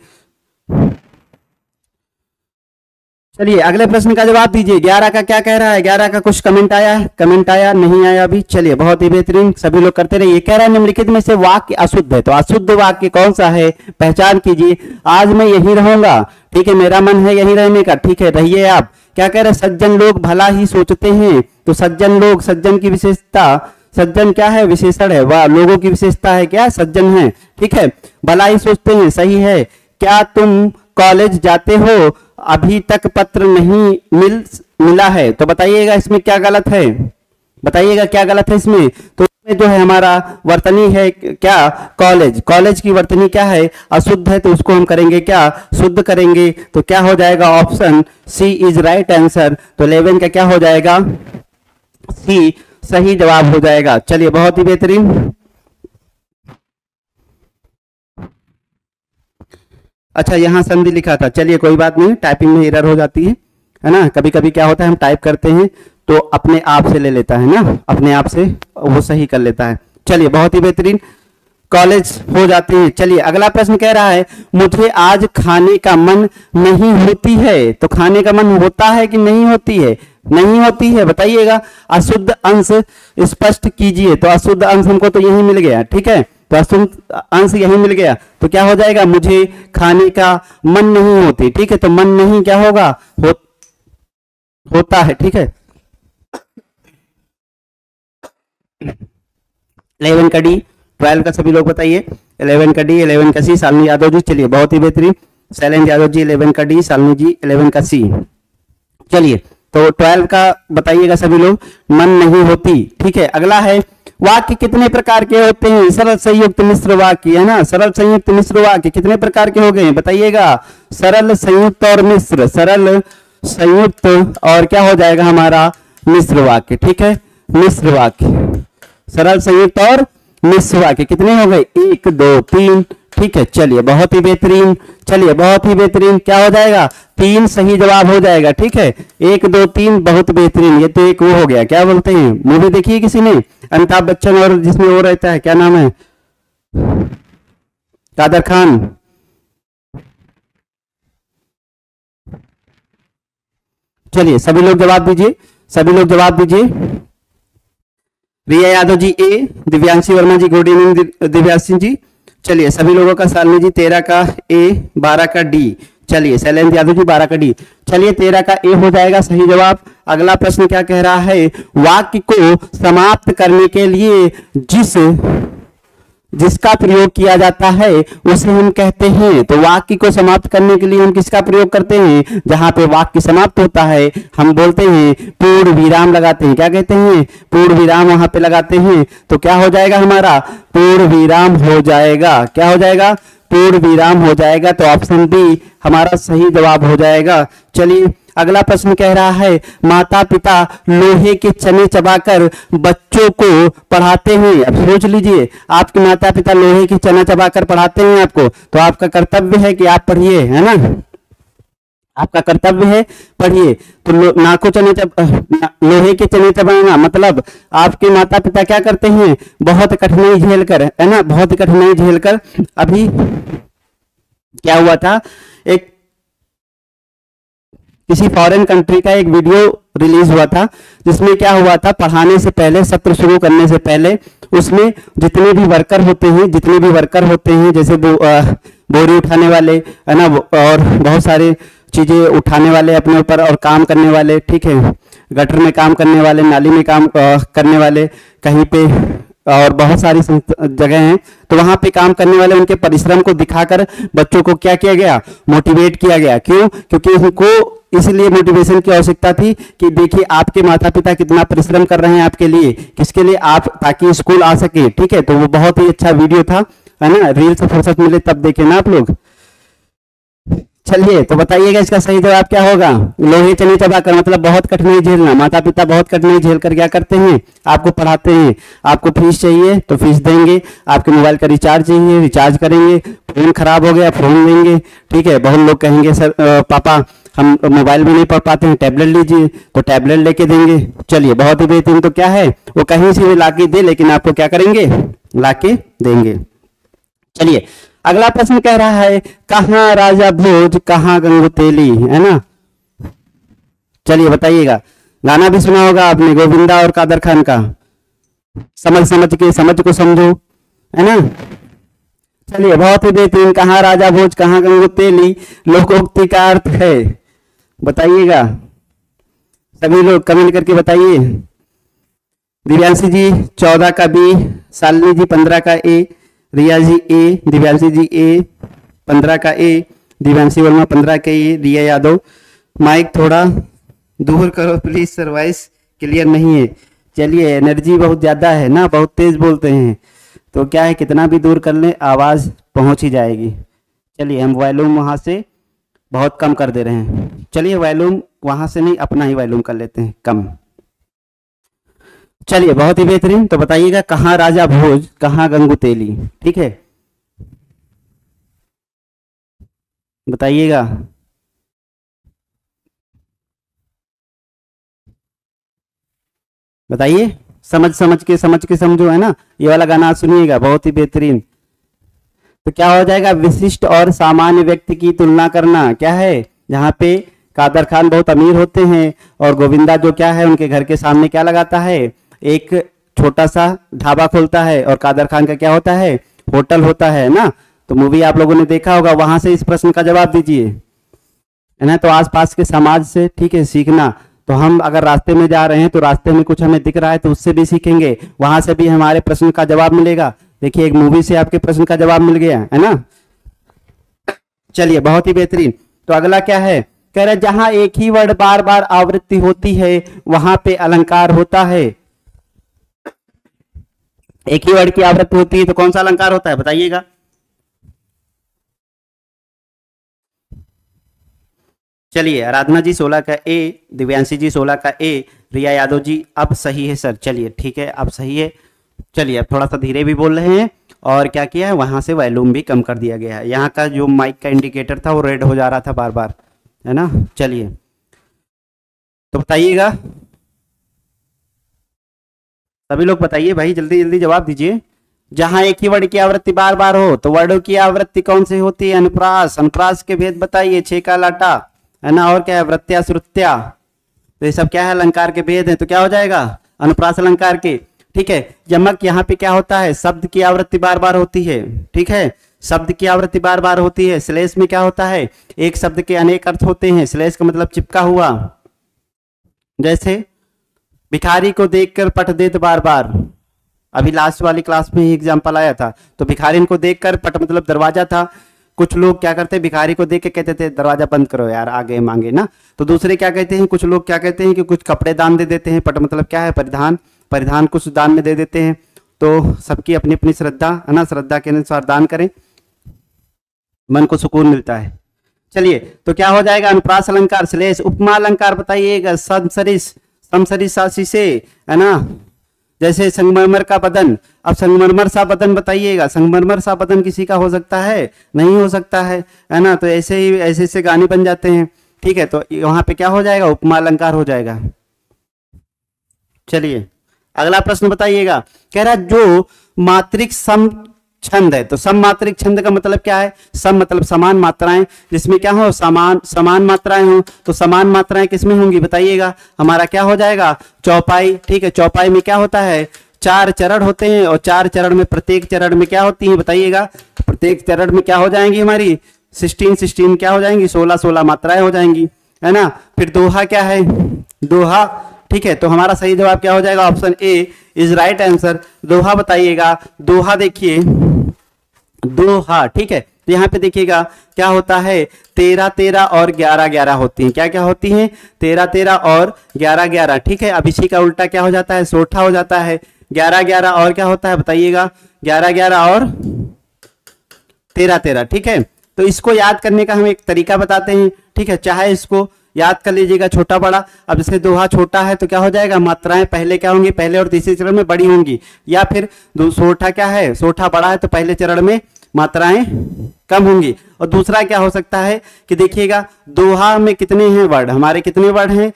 चलिए अगले प्रश्न का जवाब दीजिए। 11 का क्या कह रहा है? 11 का कुछ कमेंट आया है? कमेंट आया नहीं आया अभी? चलिए बहुत ही बेहतरीन, सभी लोग करते रहिए। कह रहा है निम्नलिखित में से वाक्य अशुद्ध है। तो अशुद्ध वाक्य कौन सा है? पहचान कीजिए। आज मैं यही रहूंगा। ठीक है, मेरा मन है यही रहने का। ठीक है, रहिए आप। क्या कह रहे हैं? सज्जन लोग भला ही सोचते हैं। तो सज्जन लोग, सज्जन की विशेषता, सज्जन क्या है? विशेषण है। वह लोगों की विशेषता है क्या? सज्जन है। ठीक है, भला ही सोचते हैं, सही है। क्या तुम कॉलेज जाते हो? अभी तक पत्र नहीं मिला है। तो बताइएगा इसमें क्या गलत है? बताइएगा क्या गलत है इसमें? तो इसमें जो है हमारा वर्तनी है क्या? कॉलेज। कॉलेज की वर्तनी क्या है? अशुद्ध है। तो उसको हम करेंगे क्या? शुद्ध करेंगे। तो क्या हो जाएगा? Option C is right answer. तो 11 का क्या हो जाएगा? सी सही जवाब हो जाएगा। चलिए बहुत ही बेहतरीन। अच्छा यहाँ संधि लिखा था, चलिए कोई बात नहीं, टाइपिंग में एरर हो जाती है ना। कभी कभी क्या होता है हम टाइप करते हैं तो अपने आप से ले लेता है ना, अपने आप से वो सही कर लेता है। चलिए बहुत ही बेहतरीन, कॉलेज हो जाते हैं। चलिए अगला प्रश्न कह रहा है मुझे आज खाने का मन नहीं होती है। तो खाने का मन होता है कि नहीं होती है? नहीं होती है। बताइएगा अशुद्ध अंश स्पष्ट कीजिए। तो अशुद्ध अंश हमको तो यही मिल गया। ठीक है, तो अशुद्ध अंश यही मिल गया। तो क्या हो जाएगा? मुझे खाने का मन नहीं होती। ठीक है, तो मन नहीं क्या होगा? होता है। ठीक है, 11 का डी, 12 का सभी लोग बताइए। 11 का डी, 11 का सी, शालिनी यादव जी। चलिए बहुत ही बेहतरीन, शैलेंद्र यादव जी 11 का डी, शालिनी जी 11 का सी। चलिए तो 12 का बताइएगा सभी लोग, मन नहीं होती। ठीक है, अगला है वाक्य कितने प्रकार के होते हैं? सरल संयुक्त मिश्र वाक्य, है ना। सरल संयुक्त मिश्र वाक्य कितने प्रकार के हो गए बताइएगा? सरल संयुक्त और मिश्र, सरल संयुक्त और क्या हो जाएगा हमारा? मिश्र वाक्य। ठीक है, मिश्र वाक्य, सरल संयुक्त और मिश्र वाक्य कितने हो गए? 1 2 3। ठीक है, चलिए बहुत ही बेहतरीन, चलिए बहुत ही बेहतरीन। क्या हो जाएगा? 3 सही जवाब हो जाएगा। ठीक है, 1 2 3 बहुत बेहतरीन। ये तो एक वो हो गया, क्या बोलते हैं, मूवी देखी है किसी ने? अमिताभ बच्चन और जिसमें वो रहता है, क्या नाम है, कादर खान। चलिए सभी लोग जवाब दीजिए, सभी लोग जवाब दीजिए। रिया यादव जी ए, दिव्यांशी वर्मा जी गुड इवनिंग दिव्यांशी जी। चलिए सभी लोगों का, सालनी जी 13 का ए, 12 का डी। चलिए शैलेंद्र यादव जी 12 का डी। चलिए 13 का ए हो जाएगा सही जवाब। अगला प्रश्न क्या कह रहा है? वाक्य को समाप्त करने के लिए जिसका प्रयोग किया जाता है उसे हम कहते हैं। तो वाक्य को समाप्त करने के लिए हम किसका प्रयोग करते हैं? जहां पे वाक्य समाप्त होता है हम बोलते हैं पूर्ण विराम लगाते हैं। क्या कहते हैं? पूर्ण विराम वहां पे लगाते हैं। तो क्या हो जाएगा हमारा? पूर्ण विराम हो जाएगा। क्या हो जाएगा? पूर्ण विराम हो जाएगा। तो ऑप्शन बी हमारा सही जवाब हो जाएगा। चलिए अगला प्रश्न कह रहा है माता पिता लोहे के चने चबाकर बच्चों को पढ़ाते हैं। अब सोच लीजिए, आपके माता पिता लोहे के चना चबाकर पढ़ाते हैं आपको, तो आपका कर्तव्य है कि आप पढ़िए, है ना। आपका कर्तव्य है पढ़िए। तो लोहे के चने चबाना मतलब आपके माता पिता क्या करते हैं? बहुत कठिनाई झेलकर, है ना, बहुत कठिनाई झेलकर। अभी क्या हुआ था, एक किसी फॉरेन कंट्री का एक वीडियो रिलीज हुआ था जिसमें क्या हुआ था, पढ़ाने से पहले, सत्र शुरू करने से पहले उसमें जितने भी वर्कर होते हैं जैसे बोरी उठाने वाले, है ना, और बहुत सारे चीजें उठाने वाले अपने ऊपर और काम करने वाले, ठीक है, गटर में काम करने वाले, नाली में काम करने वाले, कहीं पे और बहुत सारी जगह हैं, तो वहां पे काम करने वाले उनके परिश्रम को दिखाकर बच्चों को क्या किया गया? मोटिवेट किया गया। क्यों? क्योंकि उनको इसलिए मोटिवेशन की आवश्यकता थी कि देखिए आपके माता पिता कितना परिश्रम कर रहे हैं आपके लिए, किसके लिए? आप, ताकि स्कूल आ सके। ठीक है, तो वो बहुत ही अच्छा वीडियो था, है ना। रील से फुर्सत मिले तब देखे ना आप लोग। चलिए तो बताइएगा इसका सही जवाब क्या होगा? लोहे चने चबाकर मतलब बहुत कठिनाई झेलना। माता पिता बहुत कठिनाई झेलकर क्या करते हैं? आपको पढ़ाते हैं। आपको फीस चाहिए तो फीस देंगे, आपके मोबाइल का रिचार्ज चाहिए रिचार्ज करेंगे, फोन खराब हो गया फोन देंगे। ठीक है, बहुत लोग कहेंगे सर पापा हम मोबाइल में नहीं पढ़ पाते हैं, टैबलेट लीजिए, तो टैबलेट लेके देंगे। चलिए बहुत ही बेहतरीन। तो क्या है, वो कहीं से भी लाके दे, लेकिन आपको क्या करेंगे? लाके देंगे। चलिए अगला प्रश्न कह रहा है कहाँ राजा भोज कहाँ गंगुतेली, है ना। चलिए बताइएगा, गाना भी सुना होगा आपने गोविंदा और कादर खान का, समझ के समझ को समझो, है ना। चलिए बहुत ही बेहतरीन। कहाँ राजा भोज कहाँ गंगुतेली लोकोक्ति का अर्थ है, बताइएगा सभी लोग कमेंट करके बताइए। दिव्यांशी जी 14 का बी, शालिनी जी 15 का ए, रिया जी ए, दिव्यांशी जी ए 15 का ए, दिव्यांशी वर्मा 15 का ए, रिया यादव। माइक थोड़ा दूर करो प्लीज सर, वॉइस क्लियर नहीं है। चलिए एनर्जी बहुत ज़्यादा है ना, बहुत तेज बोलते हैं, तो क्या है कितना भी दूर कर लें आवाज़ पहुंच ही जाएगी। चलिए हम वॉल्यूम वहाँ से बहुत कम कर दे रहे हैं। चलिए वॉल्यूम वहाँ से नहीं, अपना ही वॉल्यूम कर लेते हैं कम। चलिए बहुत ही बेहतरीन। तो बताइएगा कहाँ राजा भोज कहाँ गंगुतेली, ठीक है, बताइएगा। बताइए, समझ के समझो, है ना। ये वाला गाना सुनिएगा, बहुत ही बेहतरीन। तो क्या हो जाएगा? विशिष्ट और सामान्य व्यक्ति की तुलना करना। क्या है, जहाँ पे कादर खान बहुत अमीर होते हैं और गोविंदा जो क्या है उनके घर के सामने क्या लगाता है, एक छोटा सा ढाबा खोलता है, और कादर खान का क्या होता है? होटल होता है ना। तो मूवी आप लोगों ने देखा होगा, वहां से इस प्रश्न का जवाब दीजिए, है ना। तो आसपास के समाज से, ठीक है, सीखना। तो हम अगर रास्ते में जा रहे हैं तो रास्ते में कुछ हमें दिख रहा है तो उससे भी सीखेंगे, वहां से भी हमारे प्रश्न का जवाब मिलेगा। देखिए एक मूवी से आपके प्रश्न का जवाब मिल गया, है ना। चलिए बहुत ही बेहतरीन। तो अगला क्या है? कह रहा जहां एक ही वर्ड बार बार आवृत्ति होती है वहां पे अलंकार होता है। एक ही वर्ड की आवृत्ति होती है तो कौन सा अलंकार होता है बताइएगा। चलिए आराधना जी 16 का ए, दिव्यांशी जी 16 का ए, रिया यादव जी अब सही है सर। चलिए ठीक है अब सही है। चलिए अब थोड़ा सा धीरे भी बोल रहे हैं और क्या किया है वहां से वॉल्यूम भी कम कर दिया गया है। यहाँ का जो माइक का इंडिकेटर था वो रेड हो जा रहा था बार बार, है ना। चलिए तो बताइएगा सभी लोग, बताइए भाई जल्दी जल्दी जवाब दीजिए। जहां एक ही वर्ण की आवृत्ति बार बार हो तो वर्णों की आवृत्ति कौन सी होती है? अनुप्रास। अनुप्रास के भेद बताइए, 6 का लाटा, है ना। और क्या है? वृत्त्या श्रुत्या। तो ये सब क्या है? अलंकार के भेद है। तो क्या हो जाएगा? अनुप्रास अलंकार के। ठीक है। यमक यहाँ पे क्या होता है? शब्द की आवृत्ति बार बार होती है। ठीक है, शब्द की आवृत्ति बार बार होती है। श्लेष में क्या होता है? एक शब्द के अनेक अर्थ होते हैं। श्लेष का मतलब चिपका हुआ। जैसे भिखारी को देखकर पट देत बार बार, अभी लास्ट वाली क्लास में ही एग्जाम्पल आया था। तो भिखारी को देखकर, पट मतलब दरवाजा था। कुछ लोग क्या करते हैं? भिखारी को देख के कहते थे दरवाजा बंद करो यार आगे मांगे ना। तो दूसरे क्या कहते हैं? कुछ लोग क्या कहते हैं कि कुछ कपड़े दान दे देते हैं। पट मतलब क्या है? परिधान। परिधान कुछ दान में दे देते हैं। तो सबकी अपनी अपनी श्रद्धा, है ना। श्रद्धा के अनुसार दान करें, मन को सुकून मिलता है। चलिए तो क्या हो जाएगा? अनुप्रास अलंकार। श्लेष। उपमा अलंकार बताइएगा। समसरिस, समसरिसासी से, है ना। जैसे संगमरमर का बदन। अब संगमरमर सा बदन बताइएगा। संगमरमर सा बदन किसी का हो सकता है? नहीं हो सकता है ना। तो ऐसे ही ऐसे ऐसे गाने बन जाते हैं। ठीक है, तो वहां पे क्या हो जाएगा? उपमा अलंकार हो जाएगा। चलिए अगला प्रश्न बताइएगा। कह रहा जो मात्रिक सम छंद है, तो सम मात्रिक छंद का मतलब क्या है? सम मतलब समान मात्राएं, जिसमें क्या हो? समान मात्राएं हो। तो समान मात्राएं किसमें होंगी बताइएगा? हमारा क्या हो जाएगा? चौपाई। ठीक है, चौपाई में क्या होता है? 4 चरण होते हैं और 4 चरण में प्रत्येक चरण में क्या होती है बताइएगा? प्रत्येक चरण में क्या हो जाएंगी हमारी? 16 क्या हो जाएंगी? 16 मात्राएं हो जाएंगी, है ना। फिर दोहा क्या है? दोहा। ठीक है, तो हमारा सही जवाब क्या हो जाएगा? Option A is right answer. दोहा बताइएगा। दोहा देखिए, दोहा। ठीक है, तो यहाँ पे देखिएगा क्या होता है? 13 और 11 होती हैं। क्या क्या होती हैं? 13 और 11। ठीक है, अब इसी का उल्टा क्या हो जाता है? सोठा हो जाता है। 11 और क्या होता है बताइएगा? 11 और 13। ठीक है, तो इसको याद करने का हम एक तरीका बताते हैं। ठीक है, चाहे इसको याद कर लीजिएगा छोटा बड़ा। अब जैसे दोहा छोटा है तो क्या हो जाएगा? मात्राएं पहले क्या होंगी? पहले और तीसरे चरण में बड़ी होंगी। या फिर सोठा क्या है? सोठा बड़ा है तो पहले चरण में मात्राएं कम होंगी। और दूसरा क्या हो सकता है कि देखिएगा दोहा में कितने हैं वर्ड? हमारे कितने वर्ड हैं?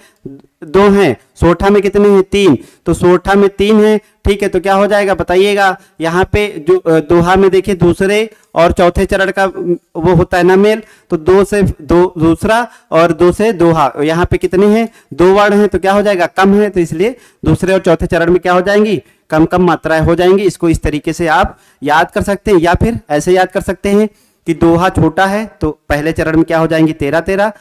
2 हैं। सोठा में कितने हैं? 3। तो सोठा में 3 है। ठीक है, तो क्या हो जाएगा बताइएगा? यहाँ पे जो दोहा में देखिए दूसरे और चौथे चरण का वो होता है ना मेल। तो 2 से दूसरा और 2 से दोहा। यहाँ पे कितने हैं? 2 वर्ड हैं। तो क्या हो जाएगा? कम है। तो इसलिए दूसरे और चौथे चरण में क्या हो जाएंगी? कम कम मात्राएं हो जाएंगी। इसको इस तरीके से आप याद कर सकते हैं। या फिर ऐसे याद कर सकते हैं कि दोहा छोटा है तो पहले चरण में क्या हो जाएंगी? 13।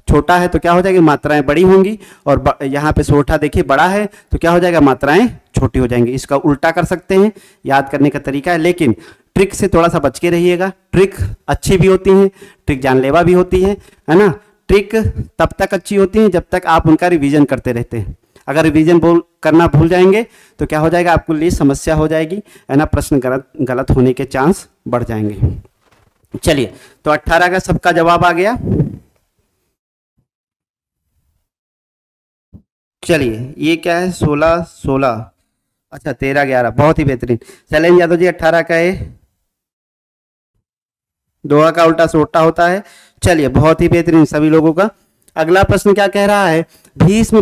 छोटा है तो क्या हो जाएगी? मात्राएं बड़ी होंगी। और यहाँ पे सोठा देखिए बड़ा है तो क्या हो जाएगा? मात्राएं छोटी हो जाएंगी। इसका उल्टा कर सकते हैं, याद करने का तरीका है। लेकिन ट्रिक से थोड़ा सा बच के रहिएगा। ट्रिक अच्छी भी होती है, ट्रिक जानलेवा भी होती है ना। ट्रिक तब तक अच्छी होती है जब तक आप उनका रिवीजन करते रहते हैं। अगर रिवीजन करना भूल जाएंगे तो क्या हो जाएगा? आपके लिए समस्या हो जाएगी, है ना। प्रश्न गलत होने के चांस बढ़ जाएंगे। चलिए तो 18 का सबका जवाब आ गया। चलिए ये क्या है? 16। अच्छा 13-11, बहुत ही बेहतरीन। शैलेंद्र यादव जी 18 का है। दोहा का उल्टा सोटा होता है। चलिए बहुत ही बेहतरीन सभी लोगों का। अगला प्रश्न क्या कह रहा है? भीष्म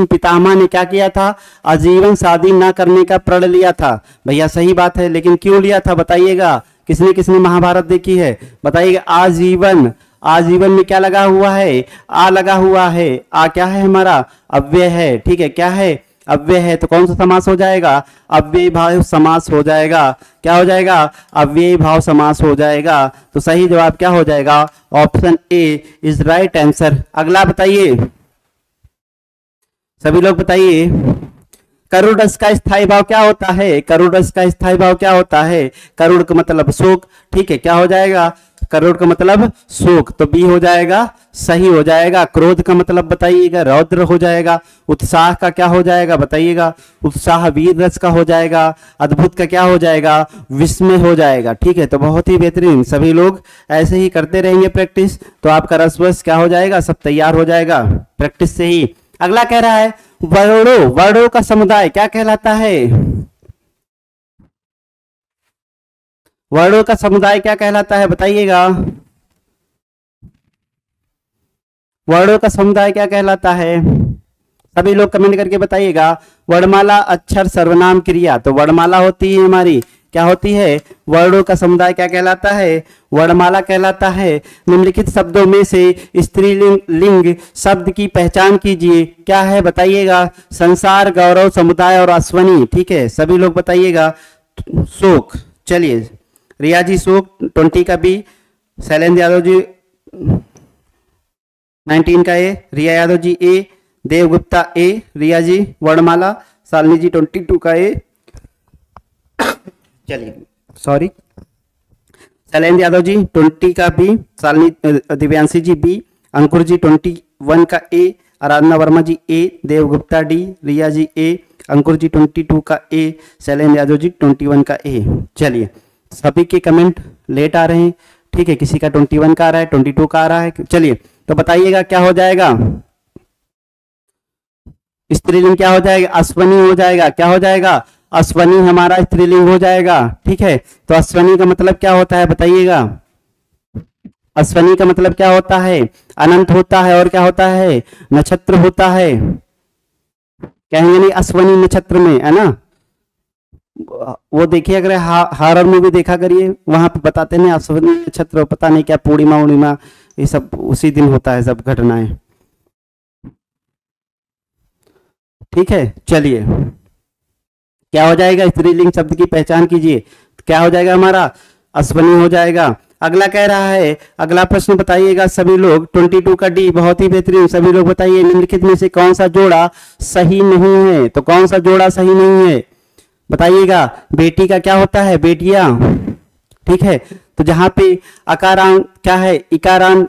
पितामह ने क्या किया था? आजीवन शादी ना करने का प्रण लिया था। भैया सही बात है, लेकिन क्यों लिया था बताइएगा? किसने किसने महाभारत देखी है बताइएगा? आजीवन। आजीवन में क्या लगा हुआ है? आ लगा हुआ है। आ क्या है हमारा? अव्यय है। ठीक है, क्या है? अव्यय है। तो कौन सा समास हो जाएगा? अव्ययी भाव समास हो जाएगा। क्या हो जाएगा? अव्ययी भाव समास हो जाएगा। तो सही जवाब क्या हो जाएगा? Option A is right answer. अगला बताइए सभी लोग, बताइए करुड़ रस का स्थायी भाव क्या होता है? करुड़ रस का स्थायी भाव क्या होता है? करुड़ का मतलब शोक। ठीक है, क्या हो जाएगा? करोड़ का मतलब शोक, तो बी हो जाएगा, सही हो जाएगा। क्रोध का मतलब बताइएगा, रौद्र हो जाएगा। उत्साह का क्या हो जाएगा बताइएगा, उत्साह वीर रस का हो जाएगा। अद्भुत का क्या हो जाएगा, विस्मय हो जाएगा। ठीक है, तो बहुत ही बेहतरीन, सभी लोग ऐसे ही करते रहेंगे प्रैक्टिस, तो आपका रसवस क्या हो जाएगा, सब तैयार हो जाएगा प्रैक्टिस से ही। अगला कह रहा है वर्णों, वर्णों का समुदाय क्या कहलाता है, वर्णों का समुदाय क्या कहलाता है बताइएगा, वर्णों का समुदाय क्या कहलाता है, सभी लोग कमेंट करके बताइएगा। वर्णमाला अक्षर सर्वनाम क्रिया, तो वर्णमाला होती है हमारी, क्या होती है, वर्णों का समुदाय क्या कहलाता है, वर्णमाला कहलाता है। निम्नलिखित शब्दों में से स्त्रीलिंग लिंग शब्द की पहचान कीजिए, क्या है बताइएगा, संसार, गौरव, समुदाय और अश्वनी। ठीक है, सभी लोग बताइएगा। शोक, चलिए रिया जी शोक 20 का बी, शैलेंद्र यादव जी 19 का ए, रिया यादव जी ए, देव गुप्ता ए, रिया जी वर्णमाला, शालिनी जी 22 का ए, चलिए सॉरी, शैलेंद्र यादव जी 20 का बी, शालिनी दिव्यांशी जी बी, अंकुर जी 21 का A, Aradhana Verma ji A, Dev Gupta D, Riya ji A, Ankur ji 22 का ए, शैलेंद्र यादव जी 21 का ए। चलिए सभी के कमेंट लेट आ रहे हैं। ठीक है, किसी का 21 का आ रहा है, 22 का आ रहा है। चलिए तो बताइएगा क्या हो जाएगा, स्त्रीलिंग क्या हो जाएगा, अश्वनी हो जाएगा। क्या हो जाएगा, अश्वनी हमारा स्त्रीलिंग हो जाएगा। ठीक है, तो अश्वनी का मतलब क्या होता है बताइएगा, अश्वनी का मतलब क्या होता है, अनंत होता है, और क्या होता है, नक्षत्र होता है। कहेंगे नहीं अश्वनी नक्षत्र में, है ना, वो देखिए अगर हॉरर मूवी देखा करिए, वहां पे बताते हैं अश्वनी नक्षत्र, पता नहीं क्या पूर्णिमा उर्णिमा, ये सब उसी दिन होता है सब घटनाएं। ठीक है, चलिए क्या हो जाएगा, स्त्रीलिंग शब्द की पहचान कीजिए, क्या हो जाएगा हमारा, अश्वनी हो जाएगा। अगला कह रहा है, अगला प्रश्न बताइएगा सभी लोग, 22 का डी, बहुत ही बेहतरीन, सभी लोग बताइए निम्नलिखित में से कौन सा जोड़ा सही नहीं है, तो कौन सा जोड़ा सही नहीं है बताइएगा। बेटी का क्या होता है, बेटियां। ठीक है, तो जहां पे अकारांत क्या है, इकारांत,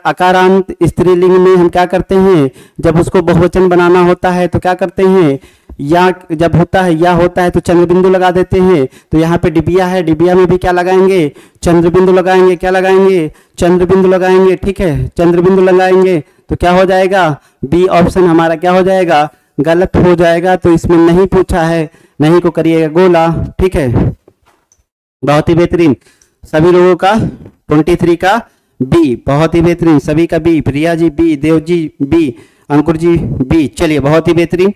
अकारांत स्त्रीलिंग में हम क्या करते हैं, जब उसको बहुवचन बनाना होता है तो क्या करते हैं, या जब होता है या होता है तो चंद्र बिंदु लगा देते हैं। तो यहाँ पे डिबिया है, डिबिया में भी क्या लगाएंगे, चंद्र बिंदु लगाएंगे, क्या लगाएंगे, चंद्र बिंदु लगाएंगे। ठीक है, चंद्र बिंदु लगाएंगे तो क्या हो जाएगा, बी ऑप्शन हमारा क्या हो जाएगा, गलत हो जाएगा। तो इसमें नहीं पूछा है, नहीं को करिएगा गोला। ठीक है, बहुत ही बेहतरीन, सभी लोगों का 23 का बी, बहुत ही बेहतरीन, सभी का B, Priya G B, Dev ji B, Ankur G B. चलिए बहुत ही बेहतरीन।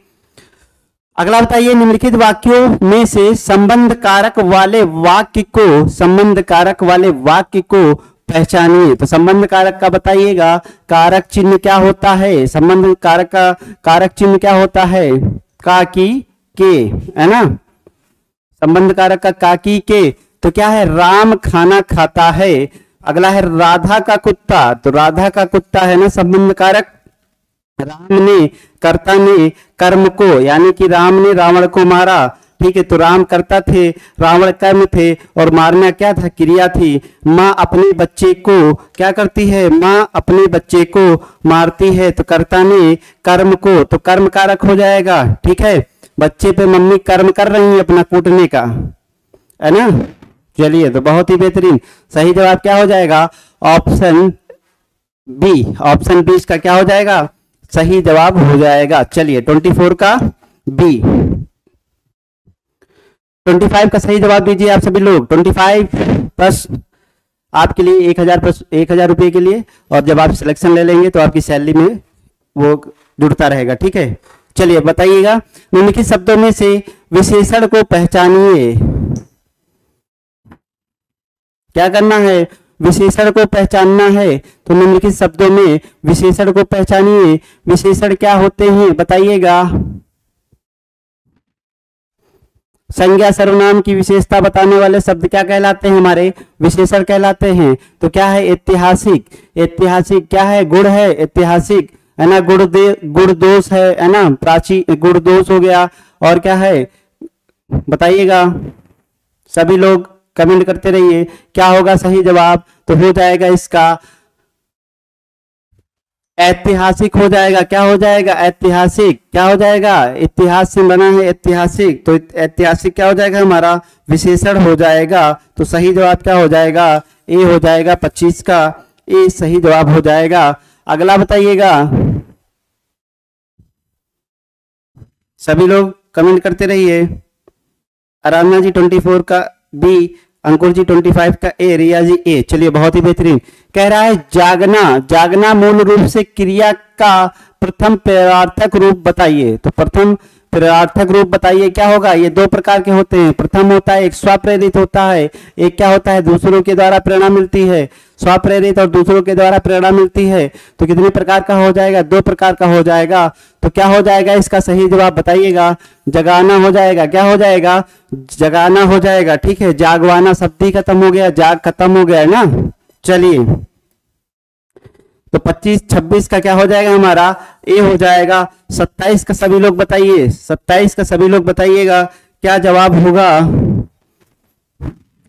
अगला बताइए, निम्नलिखित वाक्यों में से संबंध कारक वाले वाक्य को, संबंध कारक वाले वाक्य को पहचानिए। तो संबंध कारक का बताइएगा, कारक चिन्ह क्या होता है, संबंध कारक का कारक चिन्ह क्या होता है, का की के, है ना, संबंध कारक का का की के। तो क्या है, राम खाना खाता है। अगला है राधा का कुत्ता, तो राधा का कुत्ता है ना संबंध कारक। राम ने, कर्ता ने कर्म को, यानी कि राम ने रावण को मारा। ठीक है, तो राम कर्ता थे, रावण कर्म थे, और मारना क्या था, क्रिया थी। माँ अपने बच्चे को क्या करती है, माँ अपने बच्चे को मारती है, तो कर्ता ने कर्म को, तो कर्म कारक हो जाएगा। ठीक है, बच्चे पे मम्मी कर्म कर रही है अपना कूटने का, है ना। चलिए तो बहुत ही बेहतरीन, सही जवाब क्या हो जाएगा, ऑप्शन बी, ऑप्शन बी इसका क्या हो जाएगा, सही जवाब हो जाएगा। चलिए 24 का बी, 25 का सही जवाब दीजिए आप सभी लोग। 25 प्लस आपके लिए 1000 रुपये के लिए, और जब आप सिलेक्शन ले लेंगे तो आपकी सैलरी में वो जुड़ता रहेगा। ठीक है, चलिए बताइएगा, निम्नलिखित शब्दों में से विशेषण को पहचानिए। क्या करना है, विशेषण को पहचानना है। तो निम्नलिखित शब्दों में विशेषण को पहचानिए। विशेषण क्या होते हैं बताइएगा। संज्ञा सर्वनाम की विशेषता बताने वाले शब्द क्या कहलाते हैं, हमारे विशेषण कहलाते हैं। तो क्या है, ऐतिहासिक, ऐतिहासिक क्या है, गुण है, ऐतिहासिक, है ना, गुण दोष है ना, प्राचीन गुण दोष हो गया। और क्या है बताइएगा, सभी लोग कमेंट करते रहिए क्या होगा सही जवाब। तो हो जाएगा इसका ऐतिहासिक हो जाएगा। क्या हो जाएगा? ऐतिहासिक। क्या हो जाएगा? इतिहास से बना है ऐतिहासिक, तो ऐतिहासिक क्या हो जाएगा हमारा? विशेषण हो जाएगा। तो सही जवाब क्या हो जाएगा? ए हो जाएगा 25 का, ए सही जवाब हो जाएगा। अगला बताइएगा, सभी लोग कमेंट करते रहिए। आराधना जी 24 का बी, अंकुर जी 25 का ए, रिया जी ए। चलिए बहुत ही बेहतरीन। कह रहा है जागना, जागना मूल रूप से क्रिया का प्रथम प्रत्यार्थक रूप बताइए। तो प्रथम प्रत्यार्थक रूप बताइए क्या होगा? ये दो प्रकार के होते हैं। प्रथम होता है एक स्वप्रेरित होता है, एक क्या होता है? दूसरों के द्वारा प्रेरणा मिलती है। स्वप्रेरित और दूसरों के द्वारा प्रेरणा मिलती है। तो कितने प्रकार का हो जाएगा? दो प्रकार का हो जाएगा। तो क्या हो जाएगा इसका सही जवाब बताइएगा? जगाना हो जाएगा। क्या हो जाएगा? जगाना हो जाएगा। ठीक है, जागवाना शब्द ही खत्म हो गया, जाग खत्म हो गया है ना। चलिए तो 25 26 का क्या हो जाएगा हमारा? ए हो जाएगा। 27 का सभी लोग बताइए, 27 का सभी लोग बताइएगा क्या जवाब होगा?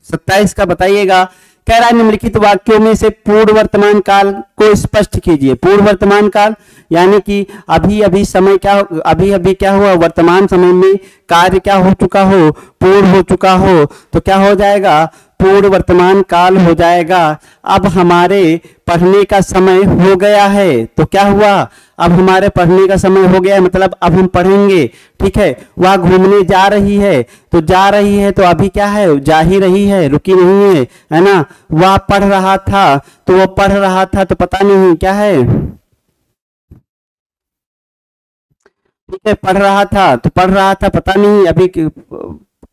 27 का बताइएगा। कह रहा है निम्नलिखित वाक्यों में से पूर्व वर्तमान काल को स्पष्ट कीजिए। पूर्व वर्तमान काल यानी कि अभी अभी समय क्या, अभी अभी क्या हुआ? वर्तमान समय में कार्य क्या हो चुका हो? पूर्ण हो चुका हो। तो क्या हो जाएगा? पूर्व वर्तमान काल हो जाएगा। अब हमारे पढ़ने का समय हो गया है। तो क्या हुआ? अब हमारे पढ़ने का समय हो गया है, मतलब अब हम पढ़ेंगे। ठीक है, वह घूमने जा रही है, तो जा रही है तो अभी क्या है? जा ही रही है, रुकी नहीं है ना। वह पढ़ रहा था, तो वो पढ़ रहा था, तो पता नहीं क्या है। ठीक है, पढ़ रहा था तो पढ़ रहा था, पता नहीं अभी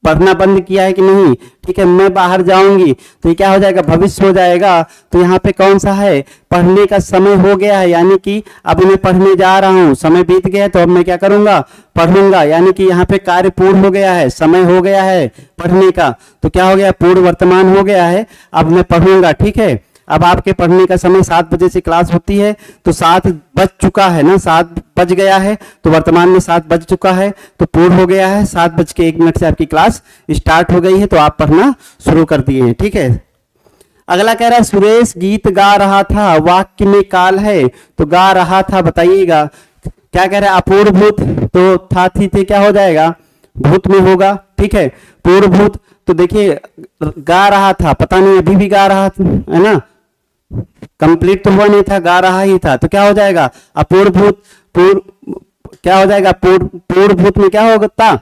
पढ़ना बंद किया है कि नहीं। ठीक है, मैं बाहर जाऊंगी, तो ये क्या हो जाएगा? भविष्य हो जाएगा। तो यहाँ पे कौन सा है? पढ़ने का समय हो गया है, यानी कि अब मैं पढ़ने जा रहा हूँ, समय बीत गया तो अब मैं क्या करूंगा? पढ़ूंगा। यानी कि यहाँ पे कार्य पूर्ण हो गया है, समय हो गया है पढ़ने का, तो क्या हो गया? पूर्ण वर्तमान हो गया है, अब मैं पढ़ूंगा। ठीक है, अब आपके पढ़ने का समय 7 बजे से क्लास होती है, तो 7 बज चुका है ना, 7 बज गया है, तो वर्तमान में 7 बज चुका है, तो पूर्ण हो गया है। 7:01 से आपकी क्लास स्टार्ट हो गई है, तो आप पढ़ना शुरू कर दिए हैं। ठीक है, अगला कह रहा है सुरेश गीत गा रहा था, वाक्य में काल है, तो गा रहा था बताइएगा। क्या कह रहा है? अपूर्वभूत, तो था थी थे क्या हो जाएगा? भूत में होगा। ठीक है, पूर्वभूत, तो देखिए गा रहा था, पता नहीं अभी भी गा रहा था, है ना, कंप्लीट तो हुआ नहीं था, गा रहा ही था, तो क्या हो जाएगा? अपूर्वभूत। क्या हो जाएगा? पूर्वभूत में क्या होता?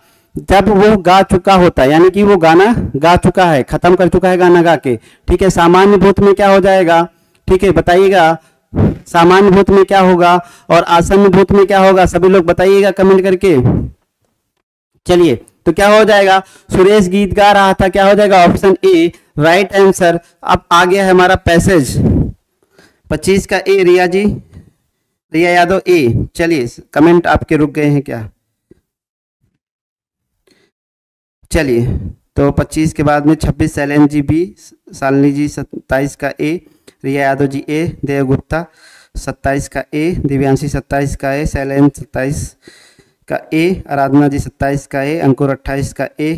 जब वो गा चुका होता, यानी कि वो गाना गा चुका है, खत्म कर चुका है गाना गा के। ठीक है, सामान्य भूत में क्या हो जाएगा? ठीक है, बताइएगा सामान्य भूत में क्या होगा और आसन्न भूत में क्या होगा? सभी लोग बताइएगा कमेंट करके। चलिए, तो क्या हो जाएगा? सुरेश गीत गा रहा था, क्या हो जाएगा? ऑप्शन ए राइट आंसर। अब आ गया है हमारा पैसेज 25 का ए, रिया जी, रिया यादव ए। चलिए, कमेंट आपके रुक गए हैं क्या? चलिए, तो 25 के बाद में 26 शैलेंद्र जी बी, शालिनी जी 27 का ए, रिया यादव जी ए, देव गुप्ता 27 का ए, दिव्यांशी 27 का ए, शैलेंद्र 27 का ए, आराधना जी 27 का ए, अंकुर 28 का ए,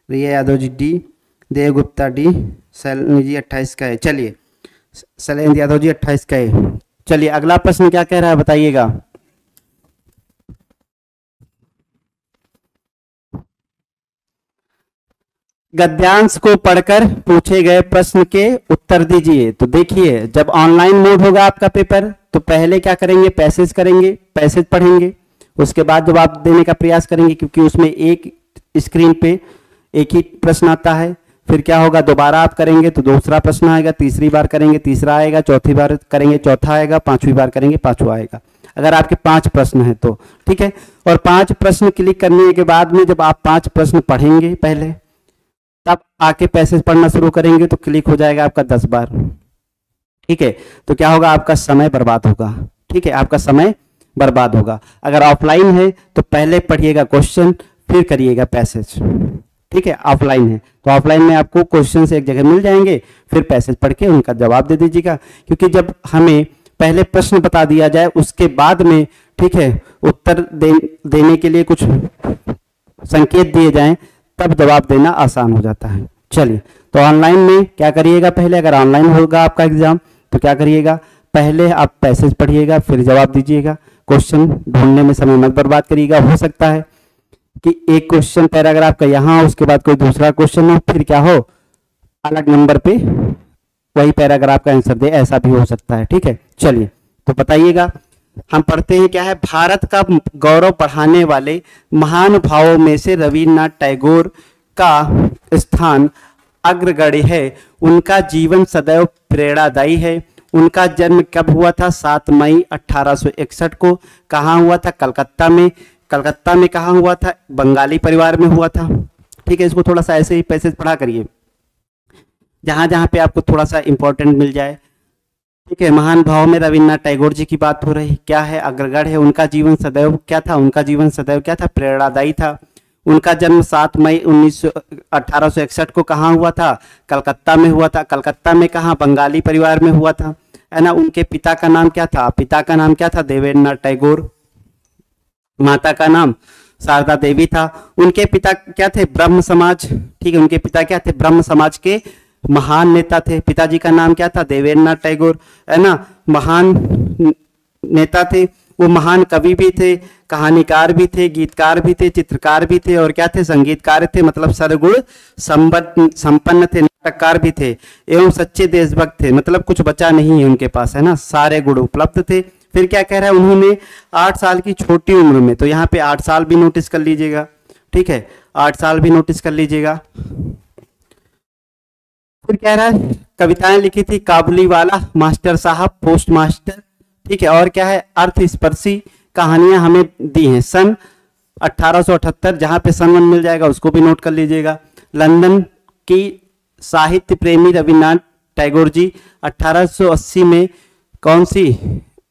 रिया यादव जी डी, देव गुप्ता डी, शालिनी जी 28 का ए। चलिए, शैलेंद्र यादव जी 28 का ए। चलिए, अगला प्रश्न क्या कह रहा है बताइएगा। गद्यांश को पढ़कर पूछे गए प्रश्न के उत्तर दीजिए। तो देखिए, जब ऑनलाइन मोड होगा आपका पेपर, तो पहले क्या करेंगे? पैसेज करेंगे, पैसेज पढ़ेंगे, उसके बाद जवाब देने का प्रयास करेंगे, क्योंकि उसमें एक स्क्रीन पे एक ही प्रश्न आता है। फिर क्या होगा? दोबारा आप करेंगे तो दूसरा प्रश्न आएगा, तीसरी बार करेंगे तीसरा आएगा, चौथी बार करेंगे चौथा आएगा, पांचवी बार करेंगे पांचवा आएगा, अगर आपके 5 प्रश्न हैं तो। ठीक है, और 5 प्रश्न क्लिक करने के बाद में जब आप 5 प्रश्न पढ़ेंगे पहले, तब आके पैसेज पढ़ना शुरू करेंगे, तो क्लिक हो जाएगा आपका 10 बार। ठीक है, तो क्या होगा? आपका समय बर्बाद होगा। ठीक है, आपका समय बर्बाद होगा। अगर ऑफलाइन है तो पहले पढ़िएगा क्वेश्चन, फिर करिएगा पैसेज। ठीक है, ऑफलाइन है तो ऑफलाइन में आपको क्वेश्चन एक जगह मिल जाएंगे, फिर पैसेज पढ़ के उनका जवाब दे दीजिएगा। क्योंकि जब हमें पहले प्रश्न बता दिया जाए, उसके बाद में ठीक है उत्तर देने के लिए कुछ संकेत दिए जाएं, तब जवाब देना आसान हो जाता है। चलिए, तो ऑनलाइन में क्या करिएगा, पहले अगर ऑनलाइन होगा आपका एग्जाम तो क्या करिएगा, पहले आप पैसेज पढ़िएगा फिर जवाब दीजिएगा। क्वेश्चन ढूंढने में समय मत बर्बाद करिएगा। हो सकता है कि एक क्वेश्चन पैराग्राफ का यहाँ हो, उसके बाद कोई दूसरा क्वेश्चन हो, फिर क्या हो, अलग नंबर पे वही पैराग्राफ का आंसर दे, ऐसा भी हो सकता है। ठीक है, चलिए तो बताइएगा। हम पढ़ते हैं क्या है, भारत का गौरव बढ़ाने वाले महानुभावों में से रविन्द्रनाथ टैगोर का स्थान अग्रगण्य है। उनका जीवन सदैव प्रेरणादायी है। उनका जन्म कब हुआ था, 7 मई 1861 को। कहाँ हुआ था, कलकत्ता में। कलकत्ता में कहाँ हुआ था, बंगाली परिवार में हुआ था। ठीक है, इसको थोड़ा सा ऐसे ही पैसेज पढ़ा करिए जहाँ जहाँ पे आपको थोड़ा सा इंपॉर्टेंट मिल जाए। ठीक है, महान भाव में रविन्द्रनाथ टैगोर जी की बात हो रही, क्या है, अग्रगण्य है। उनका जीवन सदैव क्या था, उनका जीवन सदैव क्या था, प्रेरणादायी था। उनका जन्म 7 मई 1861 को कहाँ हुआ था, कलकत्ता में हुआ था। कलकत्ता में कहाँ, बंगाली परिवार में हुआ था, है ना। उनके पिता का नाम क्या था, पिता का नाम क्या था, देवेंद्रनाथ टैगोर। माता का नाम शारदा देवी था। उनके पिता क्या थे, ब्रह्म समाज। ठीक है, उनके पिता क्या थे, ब्रह्म समाज के महान नेता थे। पिताजी का नाम क्या था, देवेंद्रनाथ टैगोर, है ना, महान नेता थे। वो महान कवि भी थे, कहानीकार भी थे, गीतकार भी थे, चित्रकार भी थे और क्या थे, संगीतकार थे। मतलब सर्वगुण संपन्न थे, नाटककार भी थे एवं सच्चे देशभक्त थे। मतलब कुछ बचा नहीं है उनके पास, है ना, सारे गुण उपलब्ध थे। फिर क्या कह रहा है, उन्होंने 8 साल की छोटी उम्र में, तो यहाँ पे 8 साल भी नोटिस कर लीजिएगा। ठीक है, 8 साल भी नोटिस कर लीजिएगा। फिर कह रहा है कविताएं लिखी थी, काबुलीवाला, मास्टर साहब, पोस्ट मास्टर। ठीक है, और क्या है, अर्थस्पर्शी कहानियां हमें दी हैं। सन 1878, जहां पे सन 1 मिल जाएगा उसको भी नोट कर लीजिएगा। लंदन की साहित्य प्रेमी रविन्द्रनाथ टैगोर जी 1880 में कौन सी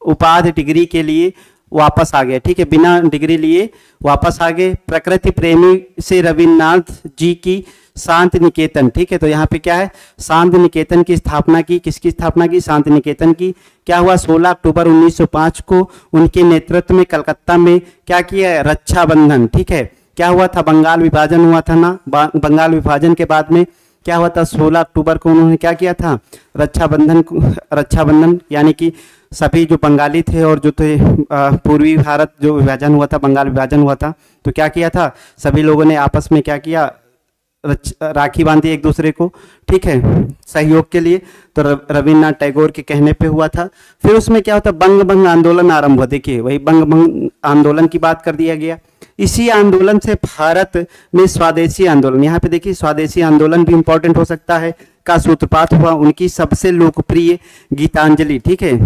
उपाधि डिग्री के लिए वापस आ गए। ठीक है, बिना डिग्री लिए वापस आ गए। प्रकृति प्रेमी से रविन्द्रनाथ जी की शांति निकेतन। ठीक है, तो यहाँ पे क्या है, शांति निकेतन की स्थापना की। किसकी स्थापना की, शांति निकेतन की। क्या हुआ, 16 अक्टूबर 1905 को उनके नेतृत्व में कलकत्ता में क्या किया, रक्षाबंधन। ठीक है, क्या हुआ था, बंगाल विभाजन हुआ था ना। बंगाल विभाजन के बाद में क्या हुआ था, 16 अक्टूबर को उन्होंने क्या किया था, रक्षाबंधन यानी कि सभी जो बंगाली थे और जो थे पूर्वी भारत जो विभाजन हुआ था, बंगाल विभाजन हुआ था, तो क्या किया था, सभी लोगों ने आपस में क्या किया, राखी बांधी एक दूसरे को। ठीक है, सहयोग के लिए। तो रविन्द्रनाथ टैगोर के कहने पे हुआ था। फिर उसमें क्या होता, बंग भंग आंदोलन आरंभ हुआ। देखिए, वही बंग भंग आंदोलन की बात कर दिया गया। इसी आंदोलन से भारत में स्वदेशी आंदोलन, यहाँ पे देखिए स्वदेशी आंदोलन भी इंपॉर्टेंट हो सकता है, का सूत्रपात हुआ। उनकी सबसे लोकप्रिय गीतांजलि, ठीक है,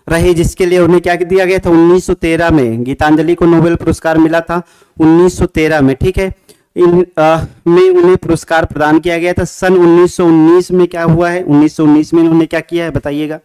रहे, जिसके लिए उन्हें क्या दिया गया था, 1913 में गीतांजलि को नोबेल पुरस्कार मिला था 1913 में। ठीक है, में उन्हें पुरस्कार प्रदान किया गया था। सन 1919 में क्या हुआ है, 1919 में उन्होंने क्या किया है बताइएगा।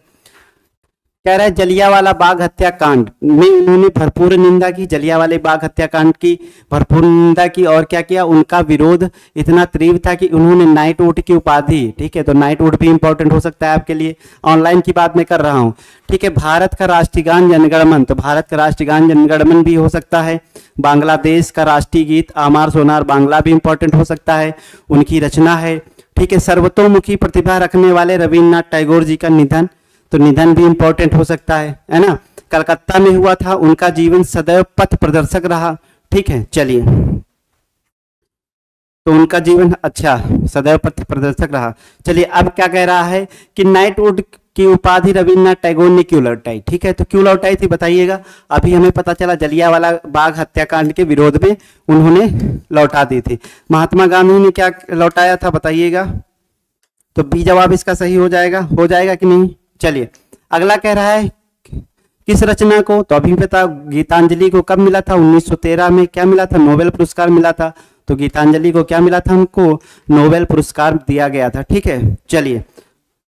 कह रहा है जलियांवाला बाग हत्याकांड में उन्होंने भरपूर निंदा की, जलियांवाले बाग हत्याकांड की भरपूर निंदा की। और क्या किया, उनका विरोध इतना तीव्र था कि उन्होंने नाइटहुड की उपाधि, ठीक है, तो नाइटहुड भी इंपॉर्टेंट हो सकता है आपके लिए, ऑनलाइन की बात मैं कर रहा हूँ। ठीक है, भारत का राष्ट्रीय गान जनगणमन, तो भारत का राष्ट्रीय गान जनगणमन भी हो सकता है। बांग्लादेश का राष्ट्रीय गीत आमार सोनार बांग्ला भी इंपॉर्टेंट हो सकता है, उनकी रचना है। ठीक है, सर्वतोमुखी प्रतिभा रखने वाले रविन्द्रनाथ टैगोर जी का निधन, तो निधन भी इंपॉर्टेंट हो सकता है ना। कलकत्ता में हुआ था, उनका जीवन सदैव पथ प्रदर्शक रहा। ठीक है, चलिए, तो उनका जीवन अच्छा सदैव पथ प्रदर्शक रहा। चलिए, अब क्या कह रहा है कि नाइटहुड की उपाधि रविन्द्रनाथ टैगोर ने क्यों लौटाई। ठीक है, तो क्यों लौटाई थी बताइएगा। अभी हमें पता चला जलियांवाला बाग हत्याकांड के विरोध में उन्होंने लौटा दी थी। महात्मा गांधी ने क्या लौटाया था बताइएगा। तो बी जवाब इसका सही हो जाएगा कि नहीं। चलिए, अगला कह रहा है किस रचना को, तो अभी पता, गीतांजलि को कब मिला था, 1913 में क्या मिला था, नोबेल पुरस्कार मिला था। तो गीतांजलि को क्या मिला था, उनको नोबेल पुरस्कार दिया गया था। ठीक है, चलिए,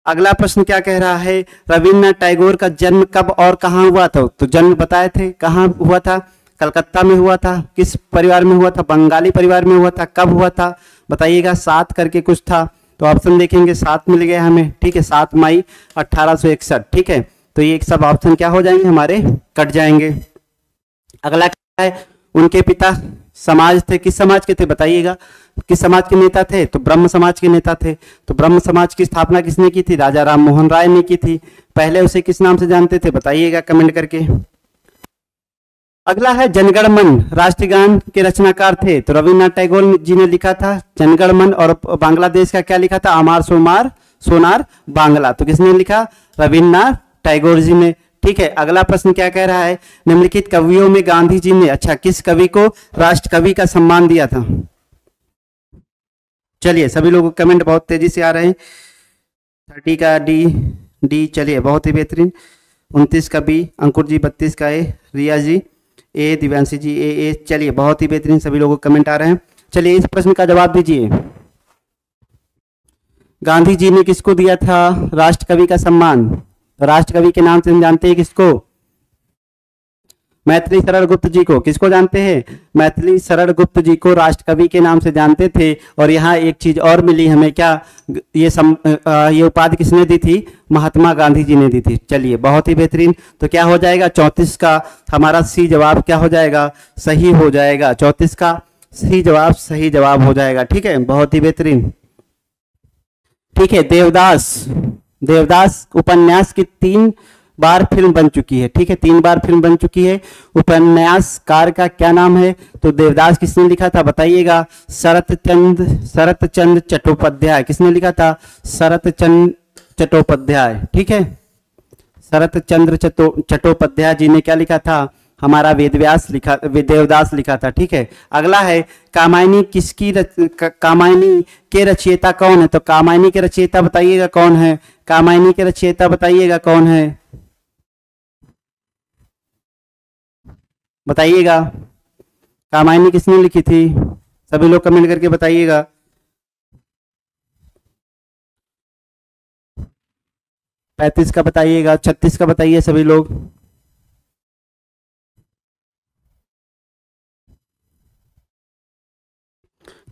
अगला प्रश्न क्या कह रहा है, रविन्द्रनाथ टैगोर का जन्म कब और कहाँ हुआ था। तो जन्म बताए थे, कहाँ हुआ था, कलकत्ता में हुआ था। किस परिवार में हुआ था, बंगाली परिवार में हुआ था। कब हुआ था बताइएगा, 7 करके कुछ था, तो ऑप्शन देखेंगे 7 मिल गया हमें। ठीक है, 7 मई 1861। ठीक है, तो ये सब ऑप्शन क्या हो जाएंगे हमारे, कट जाएंगे। अगला क्या है, उनके पिता समाज थे, किस समाज के थे बताइएगा, किस समाज के नेता थे, तो ब्रह्म समाज के नेता थे। तो ब्रह्म समाज की स्थापना किसने की थी, राजा राम मोहन राय ने की थी। पहले उसे किस नाम से जानते थे बताइएगा कमेंट करके। अगला है जनगण मन, राष्ट्रगान के रचनाकार थे, तो रविन्द्रनाथ टैगोर जी ने लिखा था जनगण मन। और बांग्लादेश का क्या लिखा था, अमार सोमार सोनार बांग्ला, तो किसने लिखा, रविन्द्रनाथ टैगोर जी ने। ठीक है, अगला प्रश्न क्या कह रहा है, निम्नलिखित कवियों में गांधी जी ने अच्छा किस कवि को राष्ट्र कवि का सम्मान दिया था। चलिए सभी लोगों को कमेंट बहुत तेजी से आ रहे हैं। 30 का डी, चलिए बहुत ही बेहतरीन। 29 का बी, अंकुर जी। 32 का ए, रिया जी। ए, दिव्यांशी जी। ए, चलिए बहुत ही बेहतरीन, सभी लोगों को कमेंट आ रहे हैं। चलिए इस प्रश्न का जवाब दीजिए, गांधी जी ने किसको दिया था राष्ट्र कवि का सम्मान। तो राष्ट्र कवि के नाम से हम जानते हैं किसको, मैथिली शरण गुप्त जी को। किसको जानते हैं, मैथिली शरण गुप्त जी को राष्ट्र कवि के नाम से जानते थे। और यहाँ एक चीज और मिली हमें, क्या ये उपाधि किसने दी थी, महात्मा गांधी जी ने दी थी। चलिए बहुत ही बेहतरीन, तो क्या हो जाएगा 34 का हमारा सी जवाब क्या हो जाएगा, सही हो जाएगा। 34 का सी जवाब सही जवाब हो जाएगा। ठीक है, बहुत ही बेहतरीन। ठीक है, देवदास उपन्यास की 3 बार फिल्म बन चुकी है। ठीक है, 3 बार फिल्म बन चुकी है। उपन्यासकार का क्या नाम है, तो देवदास किसने लिखा था बताइएगा, शरत चंद्र चट्टोपाध्याय। किसने लिखा था, शरत चंद्र चट्टोपाध्याय। ठीक है, शरत चंद्र चट्टोपाध्याय जी ने क्या लिखा था, हमारा देवदास लिखा था। ठीक है, अगला है कामायनी कामायनी के रचयिता कौन है, तो कामायनी के रचयिता बताइएगा कौन है, कामायनी के रचयिता बताइएगा कौन है, बताइएगा कामायनी किसने लिखी थी, सभी लोग कमेंट करके बताइएगा। पैंतीस का बताइएगा, 36 का बताइए सभी लोग।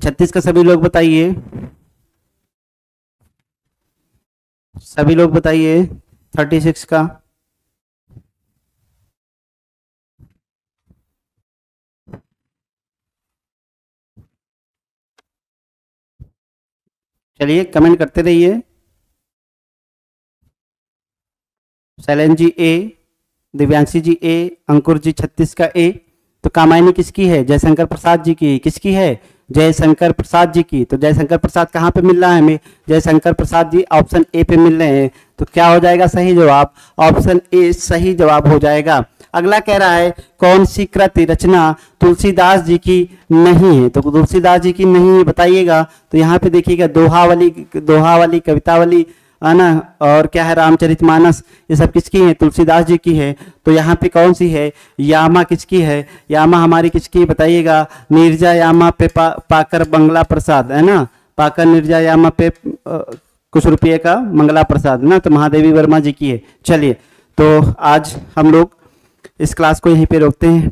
छत्तीस का सभी लोग बताइए, सभी लोग बताइए। 36 का, चलिए कमेंट करते रहिए। शैलेंद्र जी ए, दिव्यांशी जी ए, अंकुर जी 36 का ए। तो कामायनी किसकी है, जयशंकर प्रसाद जी की। किसकी है, जयशंकर प्रसाद जी की। तो जयशंकर प्रसाद कहाँ पे मिल रहा है हमें, जयशंकर प्रसाद जी ऑप्शन ए पे मिल रहे हैं। तो क्या हो जाएगा सही जवाब, ऑप्शन ए सही जवाब हो जाएगा। अगला कह रहा है कौन सी कृति रचना तुलसीदास जी की नहीं है, तो तुलसीदास जी की नहीं है बताइएगा। तो यहाँ पे देखिएगा दोहावली कवितावली है ना, और क्या है रामचरितमानस, ये सब किसकी है, तुलसीदास जी की है। तो यहाँ पे कौन सी है, यामा किसकी है, यामा हमारी किसकी बताइएगा, नीरजा यामा पे पाकर बंगला प्रसाद है ना, पाकर नीरजा यामा पे कुछ रुपये का मंगला प्रसाद ना, तो महादेवी वर्मा जी की है। चलिए तो आज हम लोग इस क्लास को यहीं पे रोकते हैं।